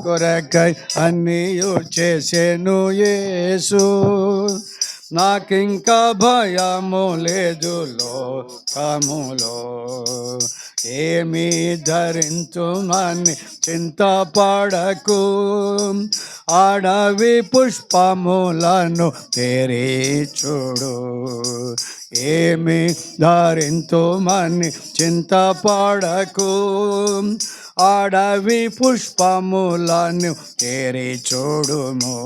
కొరకై అన్నీయు చేసెను యేసు, నాకింకా భయము లేదు లోకములో. ఏమి ధరించుమని చింతపడకు, అడవి పుష్పములను తెరిచుడు. ఏమి ధరించుమని చింతపడకు, అడవి పుష్పములను తెరిచుడుము.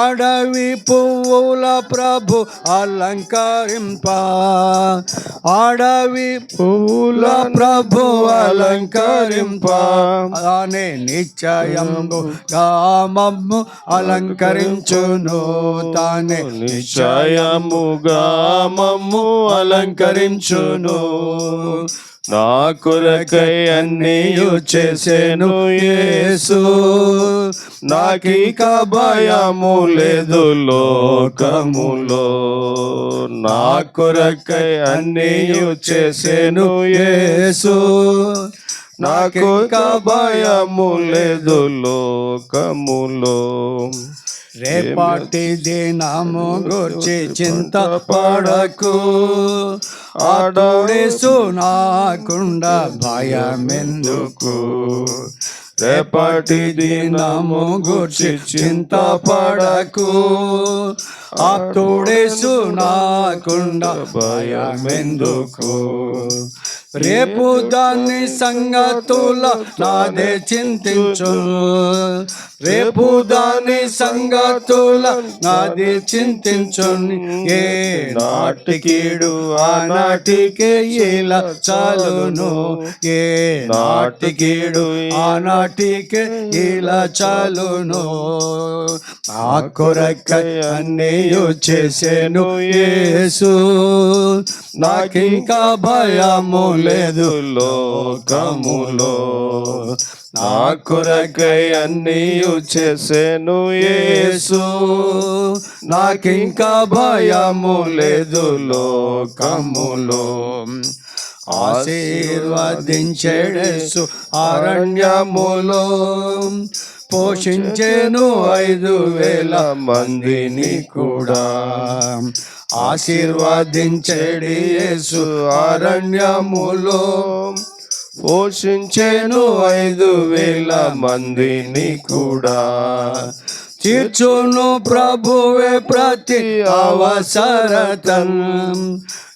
అడవి పువ్వుల ప్రభు అలంకరింప, అడవి పువ్వుల ప్రభు అలంకరింప, అనే నిశ్చయము గామము అలంకరించును. తానే నిశ్చయముగా మమ్ము అలంకరించును. నా కొరకై అన్నీయు చేసెను యేసు, నాకిక భయము లేదు లోకములో. నా కొరకై అన్నీయు చేసెను యేసు, నాకిక భయము లేదు లోకములో. రేపటి దినము గురించి చింతపడకు, ఆడేసు నాకుండా భయమెందుకు. రేపటి దినము గురించి చింతపడకు, ఆడేసు నాకుండా భయమెందుకు. రేపు దాని సంగతుల నాదే చింతించు, రేపు దాని సంగతుల నాది చింతించు. ఏ నాటికీడు ఆనాటికే ఇలా చాలును, ఏ నాటికీడు ఆనాటికే ఇలా చాలును. నా కొరకై అన్నీయు చేసెను యేసు, నాకింకా భయము లేదు లోకములో. నా కొరకై అన్నీయు చేసెను యేసు, నాకింకా భయము లేదు లోకములో. ఆశీర్వదించెడేసు అరణ్యములో, పోషించెను 5,000 మందిని కూడా. ఆశీర్వదించెడి యేసు అరణ్యములో, పోషించెను 5,000 మందిని కూడా. తీర్చును ప్రభువే ప్రతి అవసరతన్,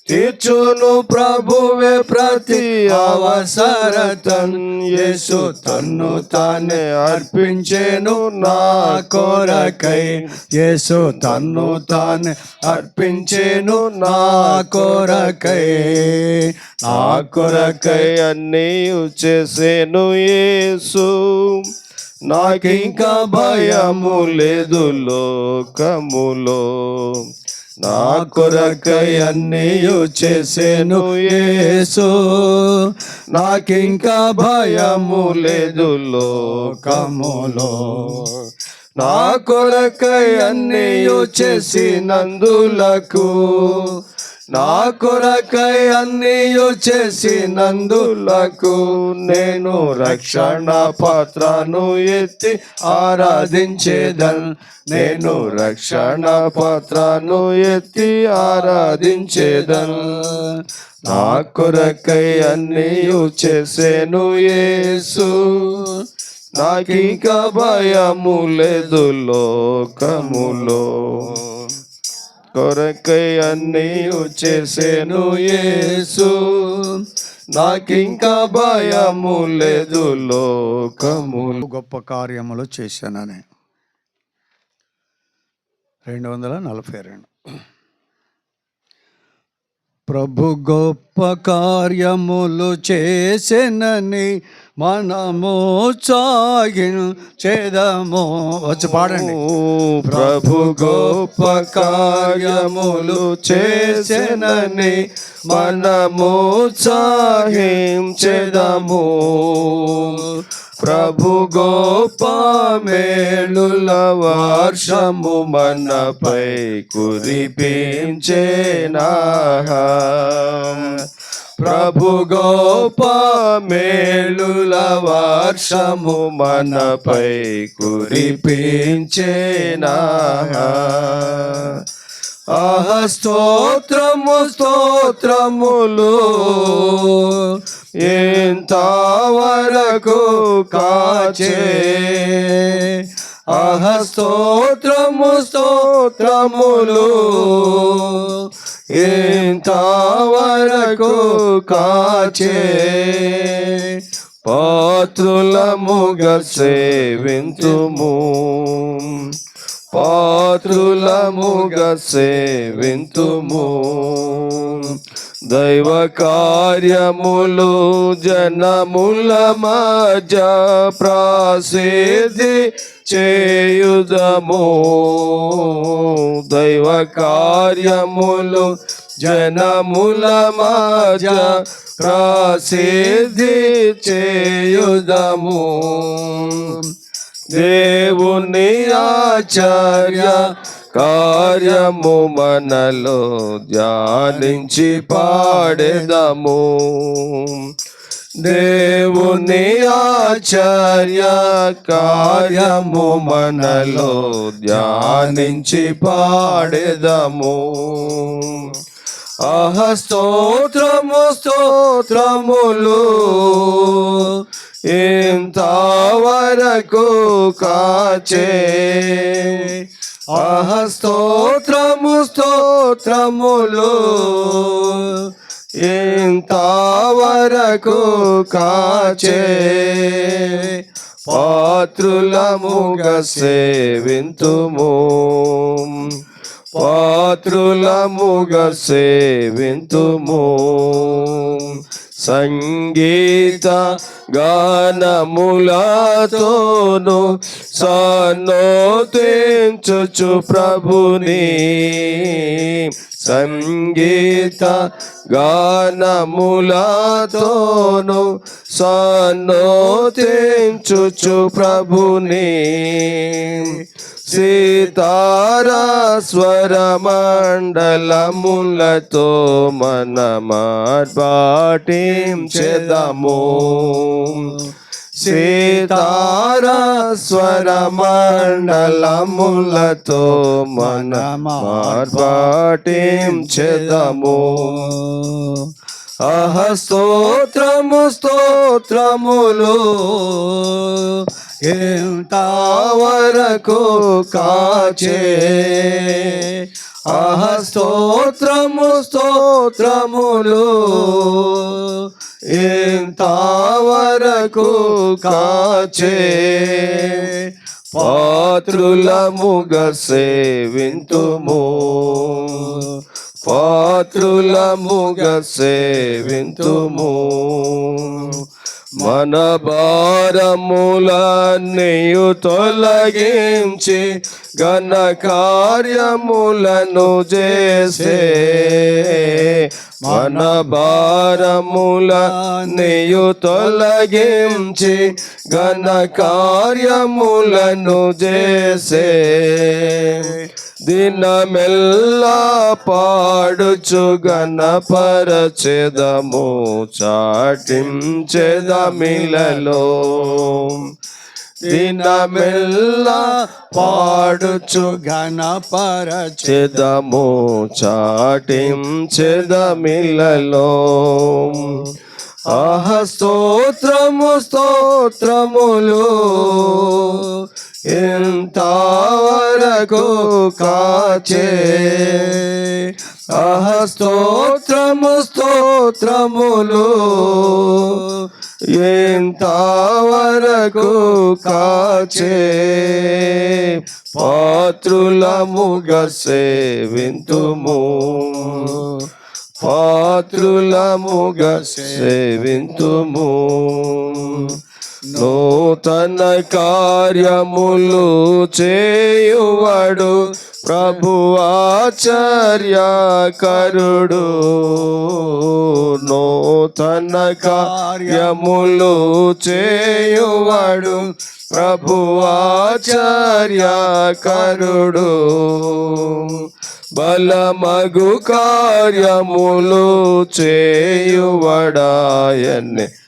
తీర్చును ప్రభువే ప్రతి అవసరతన్. యేసు తన్ను తానే అర్పించెను నా కొరకై, యేసు తన్ను తానే అర్పించెను నా కొరకై. నా కొరకై అన్నీయు చేసెను యేసు, నాకింకా భయము లేదు లోకములో. నా కొరకై అన్నీయు చేసెను యేసు, నాకింకా భయము లేదు లోకములో. నా కొరకై అన్నీయు చేసినందులకు, నా కొరకై అన్నీయు చేసినందులకు, నేను రక్షణ పాత్రను ఎత్తి ఆరాధించేదన్, నేను రక్షణ పాత్రను ఎత్తి ఆరాధించేదన్. నా కొరకై అన్నీయు చేసెను యేసు, నాకింక భయము లేదు లోకములో. కొరకై అన్నీయు చేసెను యేసు, నాకింకా భయము లేదు లోకములో. గొప్ప కార్యములు చేశానని 242. ప్రభు గొప్ప కార్యములు చేసెనని మనము సాగించెదము. వచ్చి పాడండి. ప్రభు గొప్ప కార్యములు చేసెనని మనము సాగించెదము. ప్రభు గొప్ప మేలుల వర్షము మనపై కురిపించెనా. ప్రభు గొప్ప మేలుల వర్షము మనపై కురిపించేనా. ఆహ స్తోత్రము స్తోత్రములు ఇంతవరకు కాచే. ఆహ స్తోత్రము స్తోత్రములు ఇంతవరకు కాచే. పాత్రులముగా సేవింతుము, పాత్రులముగా సేవింతుము. దైవ కార్యములు జనముల మధ్య ప్రసిద్ధి చేయుదము. దైవ కార్యములు జనముల మధ్య ప్రసిద్ధి చేయుదము. దేవుని ఆచార్య కార్యము మనలో ధ్యానించి పాడెదము. దేవుని ఆచార్య కార్యము మనలో ధ్యానించి పాడెదము. ఆహ స్తోత్రము స్తోత్రములు ఇంతవరకు కాచే. ఆహ స్తోత్రము స్తోత్రములు ఇంతవరకు కాచే. పాత్రులముగా సేవింతుము, పాత్రులముగా సేవింతుము. సంగీత గానములతోను సన్నోతించుచు ప్రభుని. సంగీత గానములతోను సన్నోతించుచు ప్రభుని. సీతారా స్వర మండలములతో మనమార్పాటించెదము. సీతారా స్వర మండలములతో మనమార్పాటించెదము. ఆహ స్తోత్రము స్తోత్రములు ఇంతవరకు కాచే. ఆహ స్తోత్రము స్తోత్రములు ఇంతవరకు కాచే. పాత్రులముగా సేవింతుము, పాత్రులముగా సేవింతుము. మన భారములన్నీయు తొలగించి ఘన కార్యములను చేసే. మన భారములన్నీయు తొలగించి ఘన కార్యములను చేసే. దినమెల్లా పాడుచు గణపరచెదము, చాటించెదమిలలో. దినమెల్లా పాడుచు ఘనపరచెదము, చాటించెదమిలలో. ఆహ స్తోత్రము స్తోత్రములు ఇంతవరకు కాచే. ఆహ స్తోత్రము స్తోత్రములు ఇంతవరకు కాచే. పాత్రులముగా సేవింతుము, పాత్రులముగా సేవింతుము. నూతన కార్యములు చేయువడు ప్రభు ఆచార్యకరుడు. నూతన కార్యములు చేయువడు ప్రభు ఆచార్యకరుడు. బలమగు కార్యములు చేయువడాయన్ని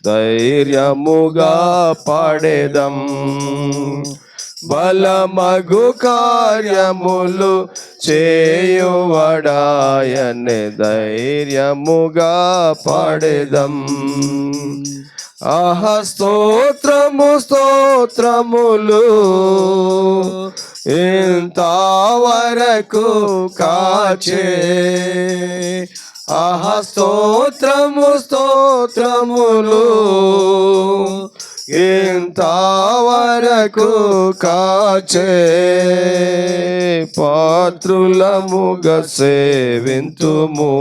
ధైర్యముగా పాడేదం. బలమగు కార్యములు చేయువడాయన్ని ధైర్యముగా పాడేదం. ఆహా స్తోత్రము స్తోత్రములు ఇంతవరకు కాచే. ఆహా స్తోత్రము స్తోత్రములు ఇంతవరకు కాచే. పాత్రులముగా సేవింతుము,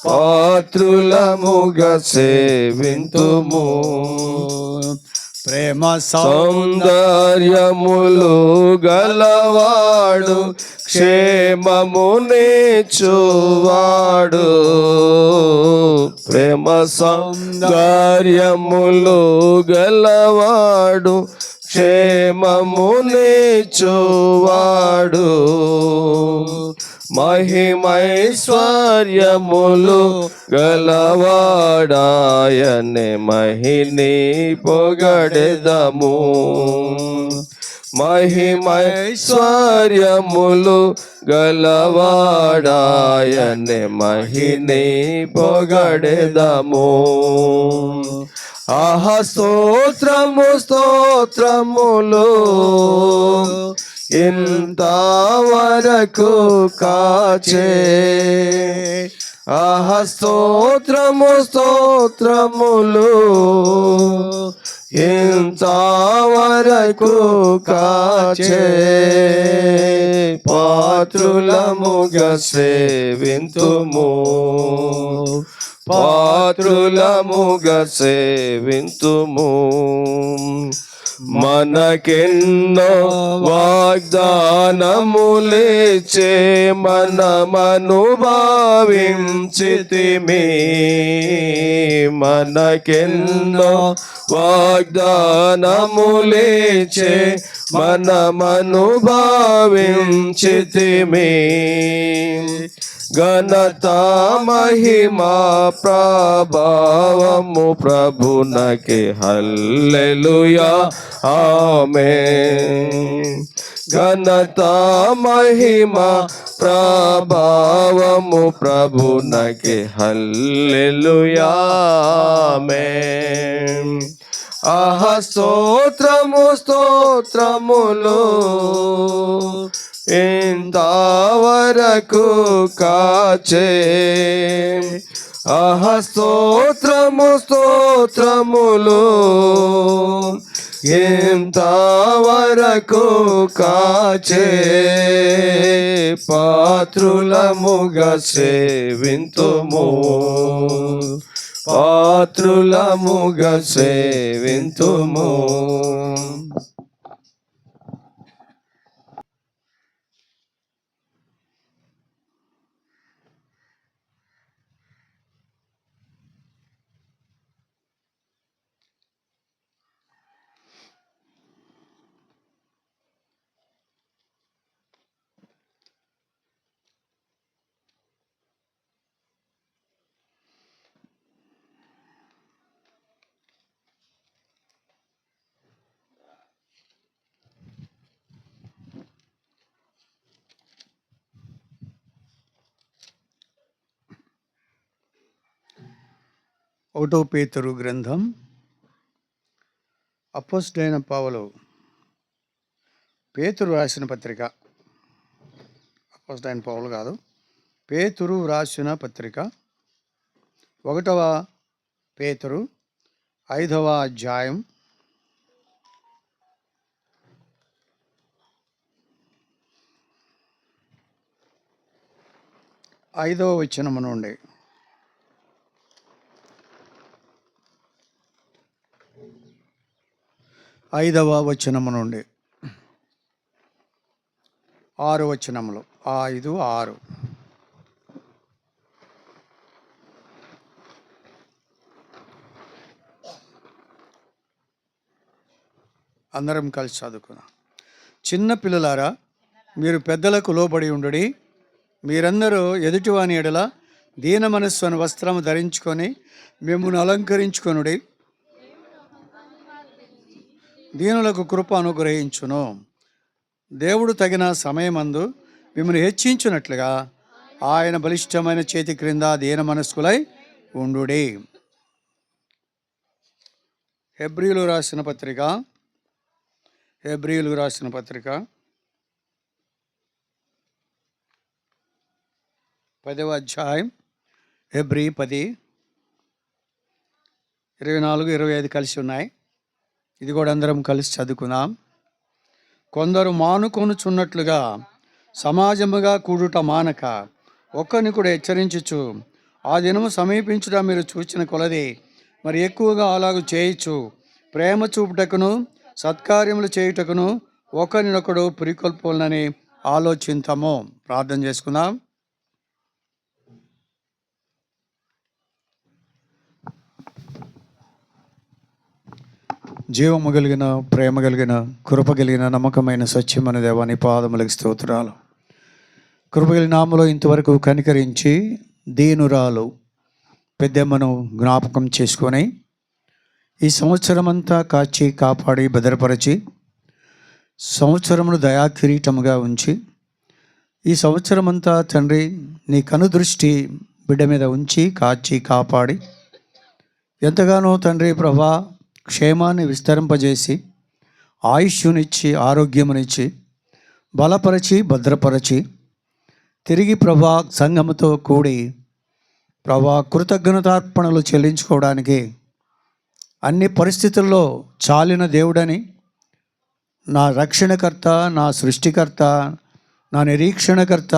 పాత్రులముగా సేవింతుము. ప్రేమ సౌందర్యములు గలవాడు, క్షేమమునిచ్చువాడు. ప్రేమ సౌందర్యములు గలవాడు, క్షేమమునిచ్చువాడు. మహిమైశ్వర్యములు గలవాడాయనే మహిని పొగడెదము. మహిమైశ్వర్యములు గలవాడాయనే మహిని పొగడెదము. ఆహా స్తోత్రము స్తోత్రములు ఇంతవరకు కాచే. ఆహా స్తోత్రము స్తోత్రములు ఇంతవరకు కాచే. పాత్రులముగా సేవింతుము, పాత్రులముగా సేవింతుము. మనకెన్నో వాగ్దానములిచ్చే మనమనుభవించితిమి. మనకెన్నో వాగ్దానములిచ్చే మనమనుభవించితిమి. ఘనత మహిమా ప్రభావము ప్రభునకే. హల్లెలూయా ఆమేన్. ఘనత మహిమా ప్రభావము ప్రభునకే. హల్లెలూయా ఆమేన్. ఆహా స్తోత్రము స్తోత్రములు ఇంతవరకు కాచే. ఆహా స్తోత్రము స్తోత్రములు ఇంతవరకు కాచే. పాత్రులముగా సేవింతుము, పాత్రులముగా సేవింతుము. ఒకటో పేతురు గ్రంథం. అపోస్తలుడైన పౌలు పేతురు రాసిన పత్రిక. అపోస్తలుడైన పౌలు కాదు, పేతురు రాసిన పత్రిక 1వ పేతురు 5వ అధ్యాయం 5వ వచనము నుండి 5వ వచనము నుండి 6 వచనములు 5, 6. అందరం కలిసి చదువుకున్నాం. చిన్న పిల్లలారా, మీరు పెద్దలకు లోబడి ఉండుడి. మీరందరూ ఎదుటివాని ఎడల దీన మనస్సు అని వస్త్రము ధరించుకొని మిమ్మును అలంకరించుకొనుడి. దీనులకు కృప అనుగ్రహించును. దేవుడు తగిన సమయమందు మిమ్మల్ని హెచ్చించున్నట్లుగా ఆయన బలిష్టమైన చేతి క్రింద దీన మనస్కులై ఉండుడి. హెబ్రీయులు రాసిన పత్రిక 10వ అధ్యాయం, హెబ్రీ 10, 24, 25 కలిసి ఉన్నాయి. ఇది కూడా అందరం కలిసి చదువుకుందాం. కొందరు మానుకొనుచున్నట్లుగా సమాజముగా కూడుట మానక ఒక్కరిని కూడా హెచ్చరించుచు, ఆ దినము సమీపించుట మీరు చూచిన కొలది మరి ఎక్కువగా అలాగూ చేయొచ్చు. ప్రేమ చూపుటకును సత్కార్యములు చేయుటకును ఒకరినొకడు పురికొల్పోలని ఆలోచించము. ప్రార్థన చేసుకుందాం. జీవము కలిగిన, ప్రేమ కలిగిన, కృప కలిగిన, నమ్మకమైన సత్యమైన దేవాని పాదములకు స్తోత్రాలు. కృపగలిగిన నామములో ఇంతవరకు కనికరించి దీనురాలు పెద్దమ్మను జ్ఞాపకం చేసుకొని ఈ సంవత్సరం అంతా కాచి కాపాడి భద్రపరిచి సంవత్సరమును దయాకిరీటముగా ఉంచి ఈ సంవత్సరం అంతా తండ్రి నీ కనుదృష్టి బిడ్డ మీద ఉంచి కాచి కాపాడి ఎంతగానో తండ్రి ప్రభా క్షేమాన్ని విస్తరింపజేసి ఆయుష్యునిచ్చి ఆరోగ్యమునిచ్చి బలపరచి భద్రపరచి తిరిగి ప్రభా సంఘముతో కూడి ప్రభా కృతజ్ఞతార్పణలు చెల్లించుకోవడానికి అన్ని పరిస్థితుల్లో చాలిన దేవుడని, నా రక్షణకర్త, నా సృష్టికర్త, నా నిరీక్షణకర్త,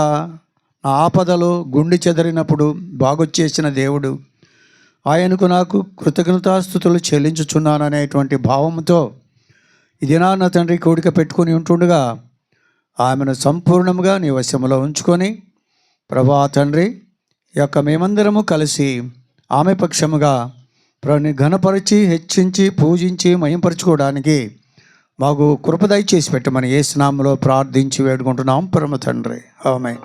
నా ఆపదలో గుండె చెదరినప్పుడు బాగొచ్చేసిన దేవుడు, ఆయనకు నాకు కృతజ్ఞతాస్తుతులు చెల్లించుచున్నాననేటువంటి భావంతో ఈ దినాన్న తండ్రి కోడిక పెట్టుకుని ఉంటుండగా ఆమెను సంపూర్ణంగా నీ వశములో ఉంచుకొని ప్రభా తండ్రి యొక్క మేమందరము కలిసి ఆమె పక్షముగా ఘనపరిచి హెచ్చించి పూజించి మయంపరచుకోవడానికి మాకు కృప దయచేసి పెట్టమని యేసు నామములో ప్రార్థించి వేడుకుంటున్నాం పరమ తండ్రి. ఆమేన్.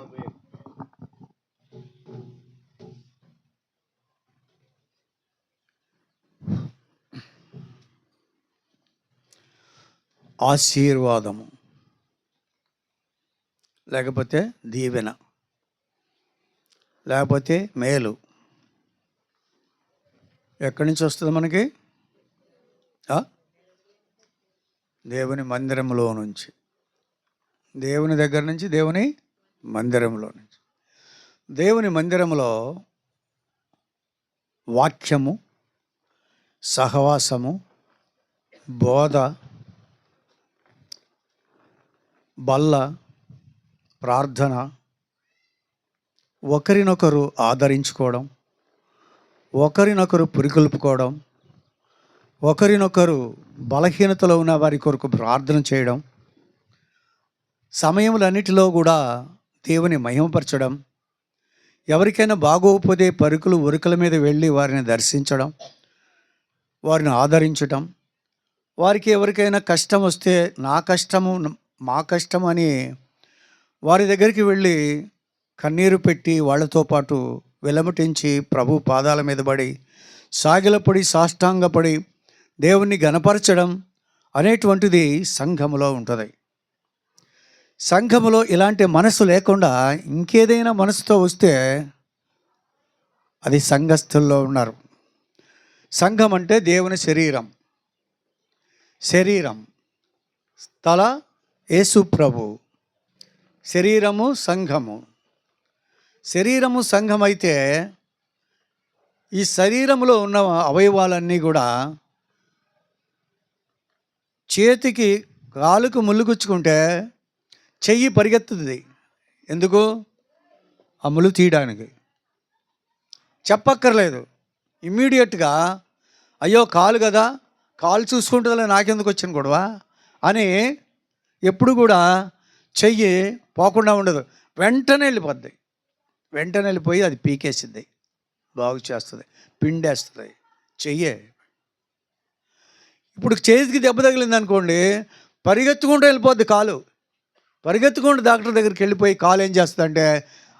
ఆశీర్వాదము లేకపోతే దీవెన లేకపోతే మేలు ఎక్కడి నుంచి వస్తుంది మనకి? దేవుని మందిరంలో నుంచి, దేవుని దగ్గర నుంచి, దేవుని మందిరంలో నుంచి. దేవుని మందిరంలో వాక్యము, సహవాసము, బోధ, బల్ల, ప్రార్థన, ఒకరినొకరు ఆదరించుకోవడం, ఒకరినొకరు పురికొల్పుకోవడం, ఒకరినొకరు బలహీనతలో ఉన్న వారి కొరకు ప్రార్థన చేయడం, సమయములన్నిటిలో కూడా దేవుని మహిమపరచడం, ఎవరికైనా బాగోకపోతే పరుకులు ఉరుకుల మీద వెళ్ళి వారిని దర్శించడం, వారిని ఆదరించడం, వారికి ఎవరికైనా కష్టం వస్తే నా కష్టము మా కష్టం అని వారి దగ్గరికి వెళ్ళి కన్నీరు పెట్టి వాళ్ళతో పాటు విలమటించి ప్రభు పాదాల మీద పడి సాగిలపడి సాష్టాంగపడి దేవుణ్ణి గణపరచడం అనేటువంటిది సంఘములో ఉంటుంది. సంఘములో ఇలాంటి మనసు లేకుండా ఇంకేదైనా మనసుతో వస్తే అది సంఘస్థుల్లో ఉన్నారు. సంఘం అంటే దేవుని శరీరం. తల యేసు ప్రభు, శరీరము సంఘము. శరీరము సంఘం అయితే ఈ శరీరంలో ఉన్న అవయవాలన్నీ కూడా చేతికి కాలుకు ముళ్ళు గుచ్చుకుంటే చెయ్యి పరిగెత్తుతుంది. ఎందుకు? ఆ ముళ్ళు తీయడానికి. చెప్పక్కర్లేదు, ఇమ్మీడియట్గా అయ్యో కాలు కదా, కాలు చూసుకుంటుందిలే నాకెందుకు వచ్చిన గొడవ అని ఎప్పుడు కూడా చెయ్యి పోకుండా ఉండదు. వెంటనే వెళ్ళిపోద్ది. వెంటనే వెళ్ళిపోయి అది పీకేసిద్ది, బాగు చేస్తుంది, పిండేస్తుంది చెయ్యే. ఇప్పుడు చేతికి దెబ్బ తగిలింది అనుకోండి, పరిగెత్తుకుంటూ వెళ్ళిపోద్ది కాలు, పరిగెత్తుకుంటూ డాక్టర్ దగ్గరికి వెళ్ళిపోయి కాలు ఏం చేస్తుందంటే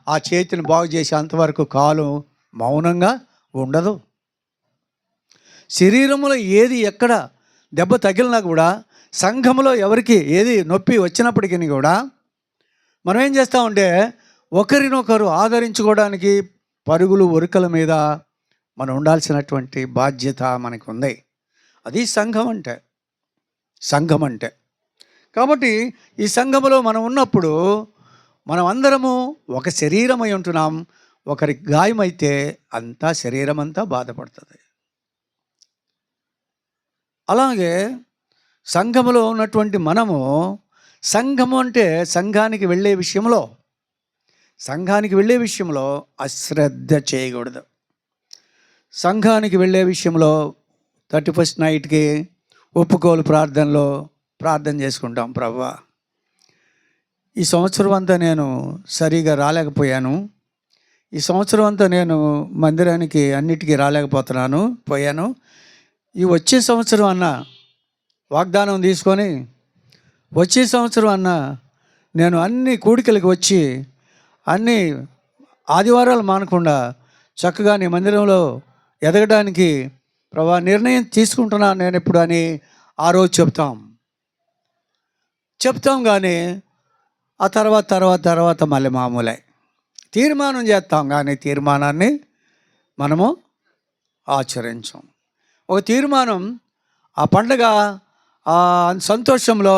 ఆ చేతిని బాగు చేసి అంతవరకు కాలు మౌనంగా ఉండదు. శరీరంలో ఏది ఎక్కడ దెబ్బ తగిలినా కూడా, సంఘంలో ఎవరికి ఏది నొప్పి వచ్చినప్పటికీ కూడా మనం ఏం చేస్తామంటే ఒకరినొకరు ఆదరించుకోవడానికి పరుగులు ఉరుకల మీద మనం ఉండాల్సినటువంటి బాధ్యత మనకు ఉంది. అది సంఘం అంటే. కాబట్టి ఈ సంఘములో మనం ఉన్నప్పుడు మనం అందరము ఒక శరీరమై ఉంటున్నాం. ఒకరికి గాయమైతే అంతా శరీరం అంతా బాధపడుతుంది. అలాగే సంఘములో ఉన్నటువంటి మనము, సంఘము అంటే సంఘానికి వెళ్ళే విషయంలో అశ్రద్ధ చేయకూడదు. సంఘానికి వెళ్ళే విషయంలో 31st నైట్కి ఒప్పుకోలు ప్రార్థనలో ప్రార్థన చేసుకుంటాం. ప్రభువా, ఈ సంవత్సరం అంతా నేను సరిగా రాలేకపోయాను, ఈ సంవత్సరం అంతా నేను మందిరానికి అన్నిటికీ పోయాను. ఈ వచ్చే సంవత్సరం అన్న వాగ్దానం తీసుకొని, వచ్చే సంవత్సరం అన్న నేను అన్ని కూడికలకి వచ్చి అన్ని ఆదివారాలు మానకుండా చక్కగా నీ మందిరంలో ఎదగడానికి ప్రభువా నిర్ణయం తీసుకుంటున్నాను నేను ఇప్పుడు అని ఆ రోజు చెప్తాం. కానీ ఆ తర్వాత మళ్ళీ మామూలే. తీర్మానం చేస్తాం కానీ తీర్మానాన్ని మనము ఆచరించాం. ఒక తీర్మానం, ఆ పండగ ఆ సంతోషంలో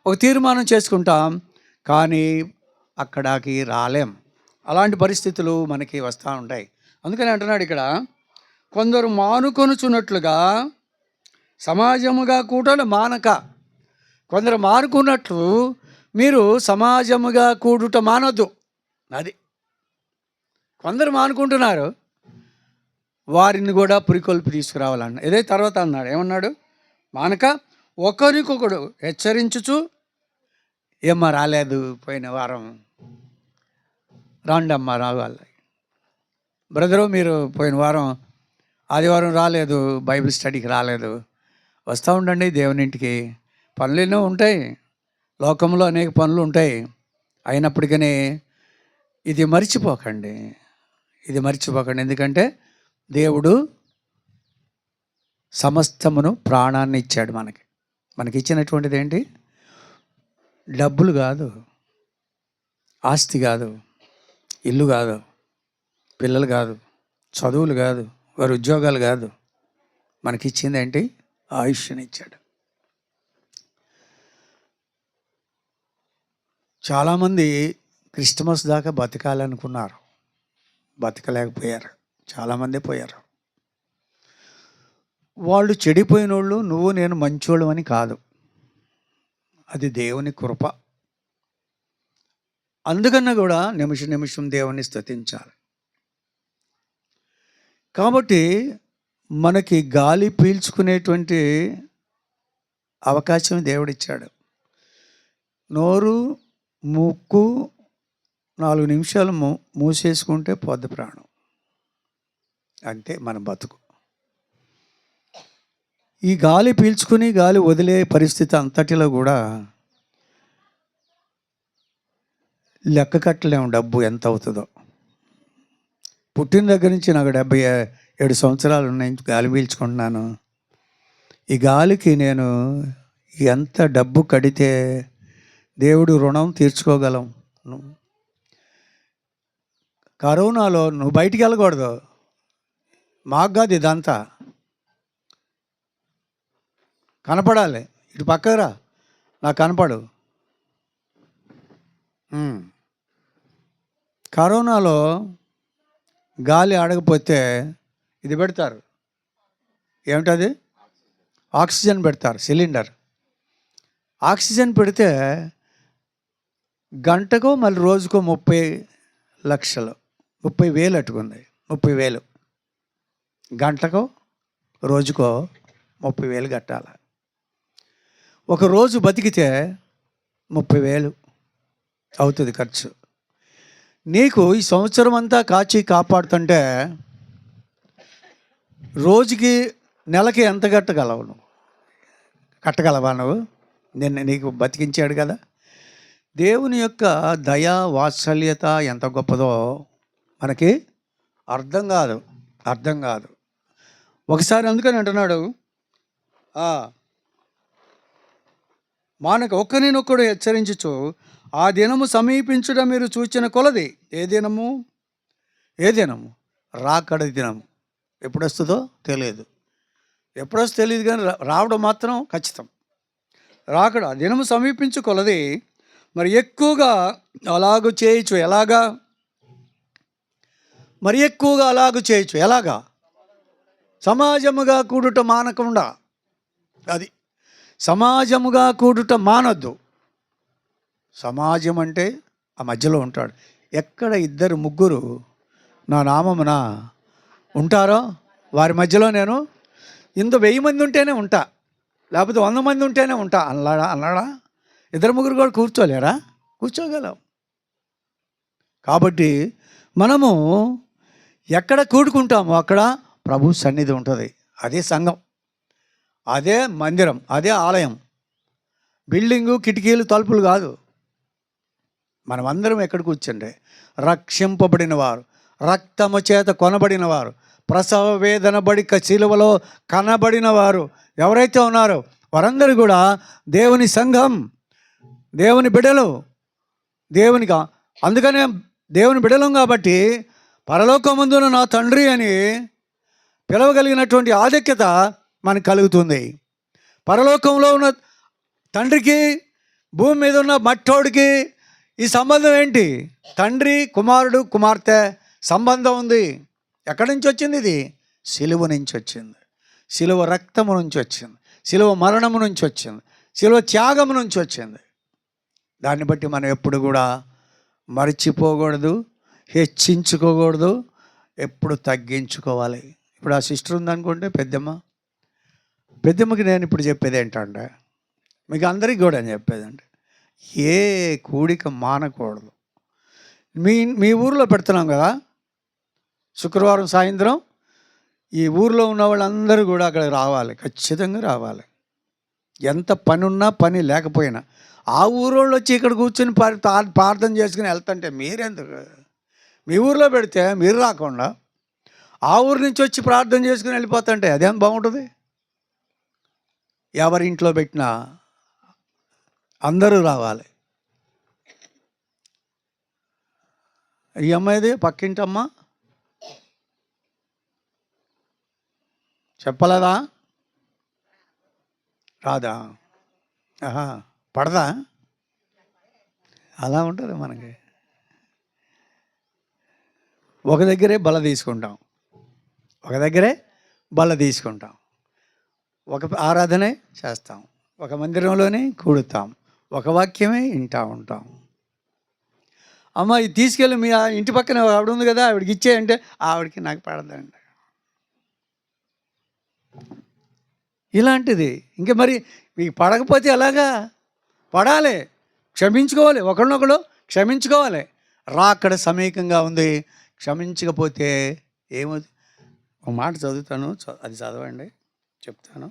ఒక తీర్మానం చేసుకుంటాం, కానీ అక్కడికి రాలేం. అలాంటి పరిస్థితులు మనకి వస్తూ ఉంటాయి. అందుకని అంటున్నాడు ఇక్కడ, కొందరు మానుకొనుచున్నట్లుగా సమాజముగా కూటలు మానక. కొందరు మానుకున్నట్లు మీరు సమాజముగా కూడుట మానొద్దు. అది కొందరు మానుకుంటున్నారు, వారిని కూడా పురికొల్పి తీసుకురావాలన్న. ఇదే తర్వాత అన్నాడు, ఏమన్నాడు? మానక ఒకరికొకడు హెచ్చరించుచు, ఏమ్మా రాలేదు పోయిన వారం, రాండమ్మా రావాలి. బ్రదరు మీరు పోయిన వారం ఆదివారం రాలేదు, బైబిల్ స్టడీకి రాలేదు. వస్తూ ఉండండి దేవునింటికి. పనులు ఎన్నో ఉంటాయి, లోకంలో అనేక పనులు ఉంటాయి. అయినప్పటికీ ఇది మర్చిపోకండి. ఎందుకంటే దేవుడు సమస్తమును ప్రాణాన్ని ఇచ్చాడు మనకి ఇచ్చినటువంటిది ఏంటి? డబ్బులు కాదు, ఆస్తి కాదు, ఇల్లు కాదు, పిల్లలు కాదు, చదువులు కాదు, వారి ఉద్యోగాలు కాదు. మనకిచ్చింది ఏంటి? ఆయుష్ని ఇచ్చాడు. చాలామంది క్రిస్మస్ దాకా బతకాలనుకున్నారు, బతకలేకపోయారు. చాలామంది పోయారు. వాళ్ళు చెడిపోయిన వాళ్ళు, నువ్వు నేను మంచోళ్ళు అని కాదు, అది దేవుని కృప. అందుకన్నా కూడా నిమిషం దేవుని స్తుతించాలి. కాబట్టి మనకి గాలి పీల్చుకునేటువంటి అవకాశం దేవుడిచ్చాడు. నోరు ముక్కు 4 నిమిషాలు మూసేసుకుంటే పోద్ది ప్రాణం. అంతే మన బతుకు. ఈ గాలి పీల్చుకుని గాలి వదిలే పరిస్థితి అంతటిలో కూడా లెక్క కట్టలేము డబ్బు ఎంత అవుతుందో. పుట్టిన దగ్గర నుంచి నాకు 77 సంవత్సరాలు ఉన్నాయి, గాలి పీల్చుకుంటున్నాను. ఈ గాలికి నేను ఎంత డబ్బు కడితే దేవుడు రుణం తీర్చుకోగలం? కరోనాలో నువ్వు బయటికి వెళ్ళకూడదు, మాకు కాదు, ఇదంతా కనపడాలి. ఇటు పక్కరా, నాకు కనపడు. కరోనాలో గాలి ఆడకపోతే ఇది పెడతారు, ఏమిటది? ఆక్సిజన్ పెడతారు, సిలిండర్. ఆక్సిజన్ పెడితే గంటకో మళ్ళీ రోజుకో 30 లక్షలు, 30,000 అట్టుకుంది. 30,000 గంటకో రోజుకో 30,000 కట్టాలి. ఒక రోజు బతికితే 30,000 అవుతుంది ఖర్చు. నీకు ఈ సంవత్సరం అంతా కాచి కాపాడుతుంటే రోజుకి నెలకి ఎంత కట్టగలవు? నువ్వు కట్టగలవా? నువ్వు నీకు బతికించాడు కదా. దేవుని యొక్క దయ వాత్సల్యత ఎంత గొప్పదో మనకి అర్థం కాదు, అర్థం కాదు. ఒకసారి అందుకని అంటున్నాడు, మానక ఒక్కరినొక్కడు హెచ్చరించుచు ఆ దినము సమీపించుట మీరు చూచిన కొలది. ఏ దినము? ఏ దినము? రాకడ దినము. ఎప్పుడు వస్తుందో తెలియదు, ఎప్పుడు వస్తుందో తెలియదు, కానీ రావడం మాత్రం ఖచ్చితం. రాకడ దినము సమీపించు కొలది మరి ఎక్కువగా అలాగూ చేయొచ్చు. ఎలాగా? మరి ఎక్కువగా అలాగూ చేయొచ్చు. ఎలాగా? సమాజముగా కూడుట మానకుండా. అది సమాజముగా కూడుట మానొద్దు. సమాజం అంటే ఆ మధ్యలో ఉంటాడు. ఎక్కడ ఇద్దరు ముగ్గురు నా నామమున ఉంటారో వారి మధ్యలో నేను 1000 మంది ఉంటేనే ఉంటా, లేకపోతే 100 మంది ఉంటేనే ఉంటా అన్నాడా? ఇద్దరు ముగ్గురు కూడా కూర్చోలేరా? కూర్చోగలం. కాబట్టి మనము ఎక్కడ కూడుకుంటామో అక్కడ ప్రభు సన్నిధి ఉంటుంది. అదే సంఘం, అదే మందిరం, అదే ఆలయం. బిల్డింగు, కిటికీలు, తలుపులు కాదు. మనమందరం ఎక్కడ కూర్చుంటే రక్షింపబడిన వారు, రక్తము చేత కొనబడిన వారు, ప్రసవ వేదన బడి శిలువలో కనబడిన వారు ఎవరైతే ఉన్నారో వారందరూ కూడా దేవుని సంఘం, దేవుని బిడ్డలు. దేవునిగా అందుకనే దేవుని బిడ్డలం కాబట్టి పరలోకమందున నా తండ్రి అని పిలవగలిగినటువంటి ఆధిక్యత మనకు కలుగుతుంది. పరలోకంలో ఉన్న తండ్రికి భూమి మీద ఉన్న మట్టోడికి ఈ సంబంధం ఏంటి? తండ్రి, కుమారుడు, కుమార్తె సంబంధం ఉంది. ఎక్కడి నుంచి వచ్చింది? ఇది సిలువ నుంచి వచ్చింది. సిలువ రక్తము నుంచి వచ్చింది. సిలువ మరణము నుంచి వచ్చింది. సిలువ త్యాగము నుంచి వచ్చింది. దాన్ని బట్టి మనం ఎప్పుడు కూడా మర్చిపోకూడదు, హెచ్చించుకోకూడదు, ఎప్పుడు తగ్గించుకోవాలి. ఇప్పుడు ఆ సిస్టర్ ఉందనుకోండి, పెద్దమ్మకి నేను ఇప్పుడు చెప్పేది ఏంటంటే, మీకు అందరికీ కూడా నేను చెప్పేదండి, ఏ కూడిక మానకూడదు. మీ ఊరిలో పెడుతున్నాం కదా శుక్రవారం సాయంత్రం, ఈ ఊరిలో ఉన్న వాళ్ళందరూ కూడా అక్కడ రావాలి, ఖచ్చితంగా రావాలి. ఎంత పని ఉన్నా పని లేకపోయినా ఆ ఊరోళ్ళు వచ్చి ఇక్కడ కూర్చొని ప్రార్థన చేసుకుని వెళ్తుంటే మీరెందుకు? మీ ఊరిలో పెడితే మీరు రాకుండా ఆ ఊరి నుంచి వచ్చి ప్రార్థన చేసుకుని వెళ్ళిపోతుంటే అదేం బాగుంటుంది? ఎవరింట్లో పెట్టినా అందరూ రావాలి. ఈ అమ్మాయిది పక్కింటమ్మ చెప్పలేదా? రాదా? పడదా? అలా ఉంటుంది మనకి. ఒక దగ్గరే బల తీసుకుంటాం, ఒక ఆరాధనే చేస్తాం, ఒక మందిరంలోనే కూడుతాం, ఒక వాక్యమే వింటూ ఉంటాం. అమ్మ ఇది తీసుకెళ్ళి మీ ఇంటి పక్కన ఆవిడ ఉంది కదా, ఆవిడకి ఇచ్చేయంటే ఆవిడకి నాకు పడదండి. ఇలాంటిది. ఇంకా మరి మీకు పడకపోతే ఎలాగా? పడాలి, క్షమించుకోవాలి, ఒకరినొకడు క్షమించుకోవాలి. రాకడ సమీపంగా ఉంది, క్షమించకపోతే ఏమవుతుంది? ఒక మాట చదువుతాను, అది చదవండి, చెప్తాను.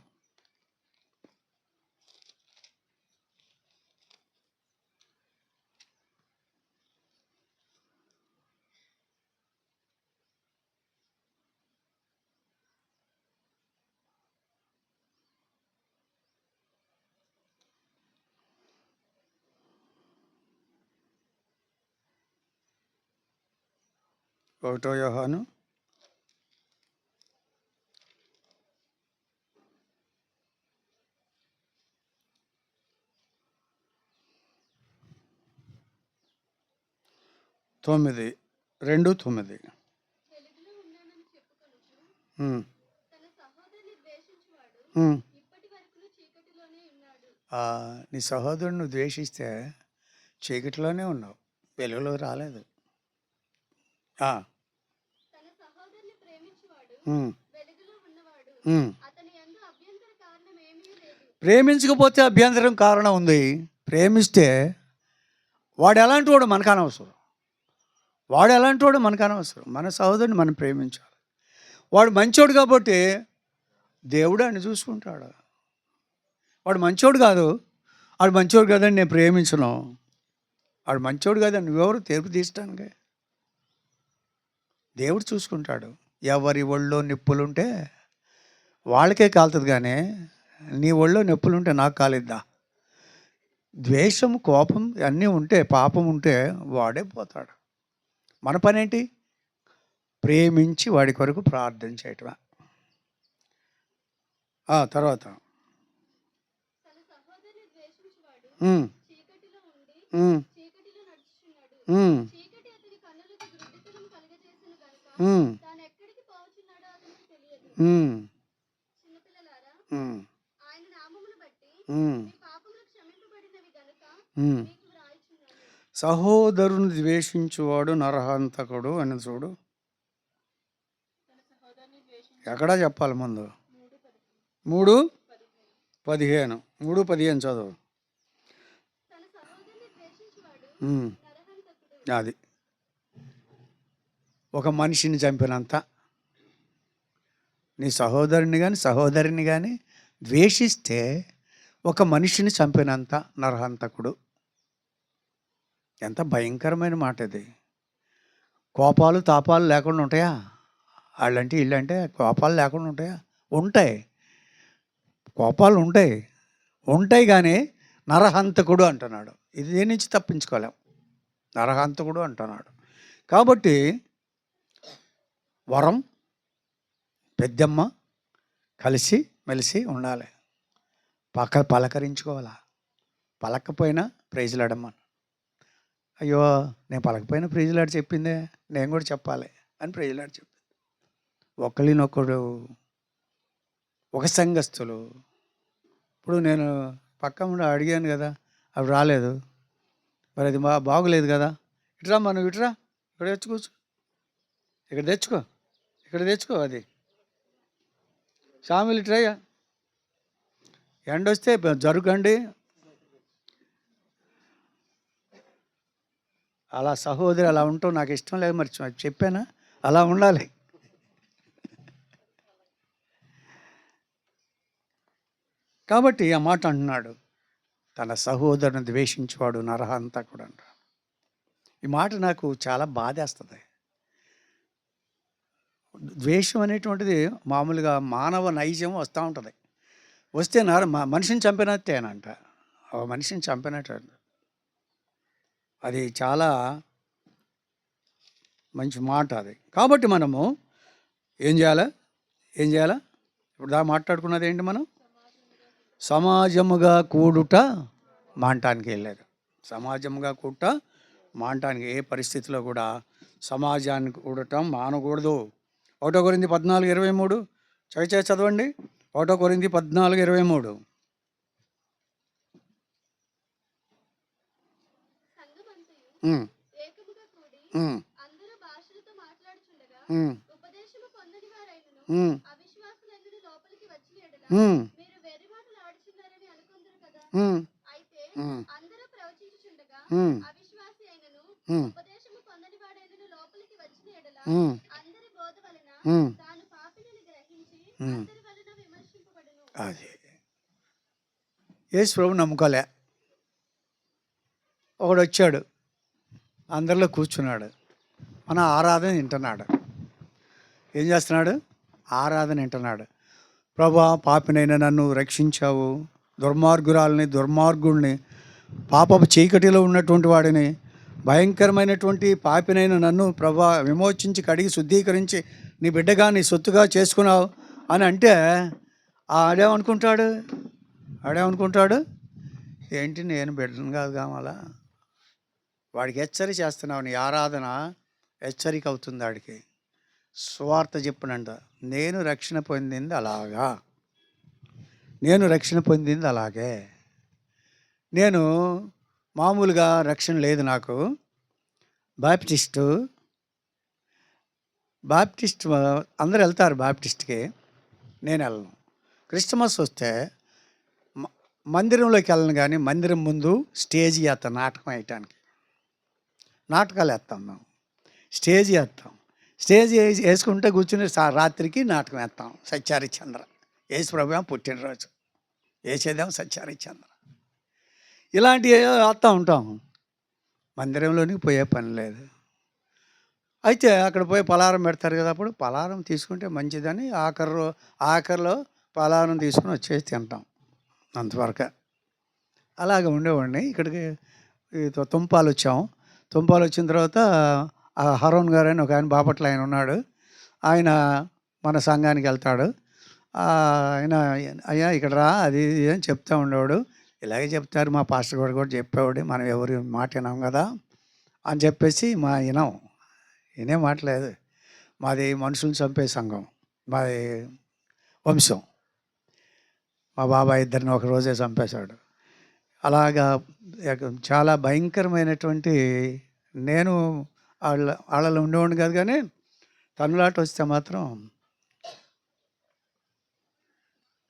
ఒకటో యోహాను 9:2-9. నీ సహోదరుని ద్వేషిస్తే చీకటిలోనే ఉన్నావు, వెలుగులో రాలేదు. ప్రేమించకపోతే అభ్యంతరం కారణం ఉంది. ప్రేమిస్తే వాడు ఎలాంటి వాడు మనకు అనవసరం. మన సహోదరుని మనం ప్రేమించాలి. వాడు మంచోడు కాబట్టి దేవుడు ఆయన చూసుకుంటాడు. వాడు మంచోడు కాదు, వాడు మంచోడు కాదని నేను ప్రేమించను, వాడు మంచోడు కదా, నువ్వెవరు తీర్పు తీయటానికి? దేవుడు చూసుకుంటాడు. ఎవరి ఒళ్ళో నొప్పులుంటే వాళ్ళకే కాలుతుంది, కానీ నీ ఒళ్ళో నొప్పులుంటే నాకు కాలిద్దా? ద్వేషం, కోపం అన్నీ ఉంటే, పాపం ఉంటే వాడే పోతాడు. మన పని ఏంటి? ప్రేమించి వాడి కొరకు ప్రార్థన చేయటమే. తర్వాత ఉమ్, ఉమ్, ఉమ్, ఉమ్, ఉమ్, ఉమ్, ఉమ్, ఉమ్. సహోదరుని ద్వేషించువాడు నరహంతకుడు అని చూడు. ఎక్కడా చెప్పాలి ముందు? 3:15. 3:15 చదువు. అది ఒక మనిషిని చంపినంత, నీ సహోదరిని కానీ ద్వేషిస్తే ఒక మనిషిని చంపినంత నరహంతకుడు. ఎంత భయంకరమైన మాట ఇది. కోపాలు తాపాలు లేకుండా ఉంటాయా? వాళ్ళంటే వీళ్ళంటే కోపాలు లేకుండా ఉంటాయా? ఉంటాయి, కోపాలు ఉంటాయి కానీ నరహంతకుడు అంటున్నాడు. ఇది దేని నుంచి తప్పించుకోలేం. నరహంతకుడు అంటున్నాడు. కాబట్టి వరం, పెద్దమ్మ కలిసి మెలిసి ఉండాలి. పలకరించుకోవాలా. పలకపోయినా ప్రైజులాడమ్మా. అయ్యో, నేను పలకపోయినా ప్రైజులాడి చెప్పిందే, నేను కూడా చెప్పాలి అని ప్రైజులాడి చెప్పింది. ఒకరినొకడు ఒక సంఘస్థులు. ఇప్పుడు నేను పక్క ముందు అడిగాను కదా, అవి రాలేదు, మరి అది బాగులేదు కదా. ఇట్రా, మనం ఇట్రా, ఇక్కడ తెచ్చుకోవచ్చు, ఇక్కడ తెచ్చుకో అది సామిలు ఇట్రయ్యా. ఎండొస్తే జరుగండి. అలా సహోదరి అలా ఉంటాం నాకు ఇష్టం లేదు, మరి చెప్పానా? అలా ఉండాలి. కాబట్టి ఆ మాట అంటున్నాడు, తన సహోదరుని ద్వేషించేవాడు నరహంతకుడు అంట. ఈ మాట నాకు చాలా బాధేస్తుంది. ద్వేషం అనేటువంటిది మామూలుగా మానవ నైజం వస్తూ ఉంటుంది. వస్తే మనిషిని చంపినట్టేనంట. మనిషిని చంపినట్టు. అది చాలా మంచి మాట అది. కాబట్టి మనము ఏం చేయాలి? ఇప్పుడు మాట్లాడుకున్నది ఏంటి? మనం సమాజముగా కూడుట మానటానికి వెళ్ళలేదు. సమాజముగా కూడుట మానటానికి ఏ పరిస్థితిలో కూడా సమాజానికి కూడటం మానకూడదు. 1 కొరింథీ 14:23 చదవండి. 1 కొరింథీ 14:23. అది యేసు ప్రభు నమ్ముకోలే. ఒకడు వచ్చాడు, అందరిలో కూర్చున్నాడు, మన ఆరాధన వింటున్నాడు. ఏం చేస్తున్నాడు? ఆరాధన వింటున్నాడు. ప్రభువా, పాపినైనా నన్ను రక్షించావు, దుర్మార్గుల్ని, పాపపు చీకటిలో ఉన్నటువంటి వాడిని, భయంకరమైనటువంటి పాపినైన నన్ను ప్రభువా విమోచించి కడిగి శుద్ధీకరించి నీ బిడ్డగా నీ సొత్తుగా చేసుకున్నావు అని అంటే ఆడేమనుకుంటాడు? ఏంటి, నేను బిడ్డను కాదు కావాలా? వాడికి హెచ్చరిక చేస్తున్నావు. నీ ఆరాధన హెచ్చరిక అవుతుంది. వాడికి సువార్త చెప్పినంట. నేను రక్షణ పొందింది అలాగే. నేను మామూలుగా రక్షణ లేదు నాకు. బాప్టిస్ట్ అందరు వెళ్తారు బాప్టిస్ట్కి, నేను వెళ్ళను. క్రిస్మస్ వస్తే మందిరంలోకి వెళ్ళను, కానీ మందిరం ముందు స్టేజ్ వేస్తాం నాటకం వేయటానికి. నాటకాలు వేస్తాం మేము, స్టేజ్ వేసుకుంటే కూర్చుని రాత్రికి నాటకం వేస్తాం. సత్యహరిశ్చంద్ర, యేసు ప్రభు పుట్టినరోజు వేసేదేమో సత్యహరిశ్చంద్ర. ఇలాంటివి వేస్తూ ఉంటాం. మందిరంలోనికి పోయే పని లేదు. అయితే అక్కడ పోయి పలారం పెడతారు కదా, అప్పుడు పలారం తీసుకుంటే మంచిదని ఆఖరిలో పలారం తీసుకొని వచ్చేసి తింటాం అంతవరకు. అలాగ ఉండేవాడిని. ఇక్కడికి తుంపాలు వచ్చాం. తుంపాలు వచ్చిన తర్వాత హరోన్ గారు అని ఒక ఆయన బాపట్ల ఆయన ఉన్నాడు. ఆయన మన సంఘానికి వెళ్తాడు. ఆయన అయ్యా ఇక్కడ రా అది ఇది అని చెప్తూ ఉండేవాడు. ఇలాగే చెప్తారు మా పాస్టర్ గారు కూడా చెప్పేవాడు, మనం ఎవరి మాట వినాం కదా అని చెప్పేసి వినే మాట లేదు. మాది మనుషులను చంపే సంఘం, మాది వంశం. మా బాబాయ్ ఇద్దరిని ఒక రోజే చంపేశాడు. అలాగా చాలా భయంకరమైనటువంటి, నేను వాళ్ళలో ఉండేవాడిని కాదు, కానీ తన్నులాట వస్తే మాత్రం